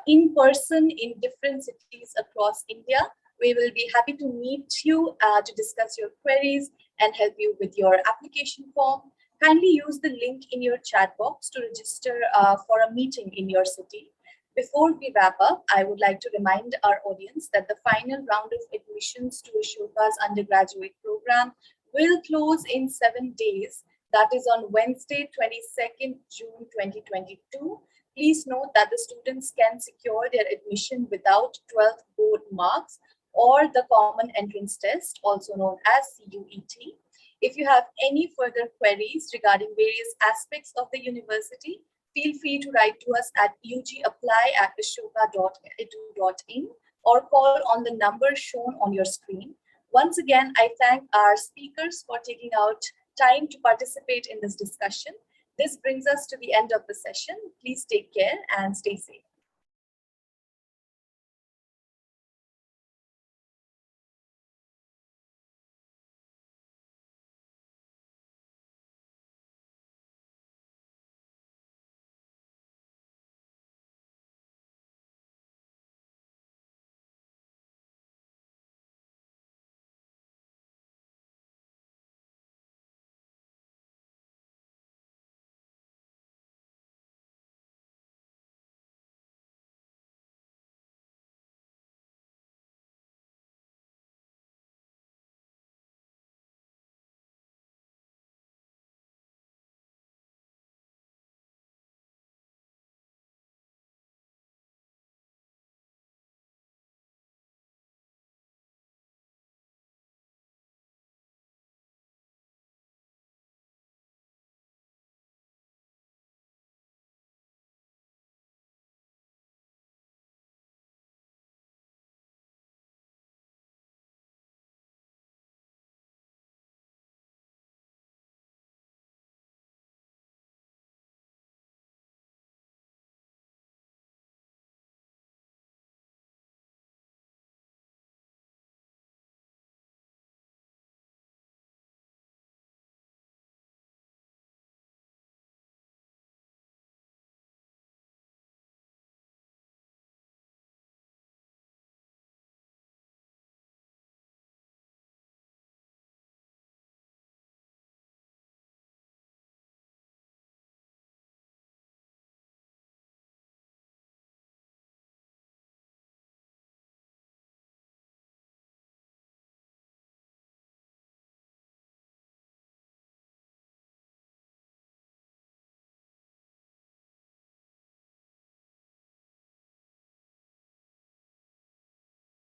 A: in person in different cities across India We will be happy to meet you to discuss your queries and help you with your application form. Kindly use the link in your chat box to register for a meeting in your city. Before we wrap up, I would like to remind our audience that the final round of admissions to Ashoka's undergraduate program will close in 7 days. That is on Wednesday, 22nd June 2022. Please note that the students can secure their admission without 12th board marks or the Common Entrance Test, also known as CUET. If you have any further queries regarding various aspects of the university, feel free to write to us at ugapply@ashoka.edu.in or call on the number shown on your screen. Once again, I thank our speakers for taking out time to participate in this discussion. This brings us to the end of the session. Please take care and stay safe.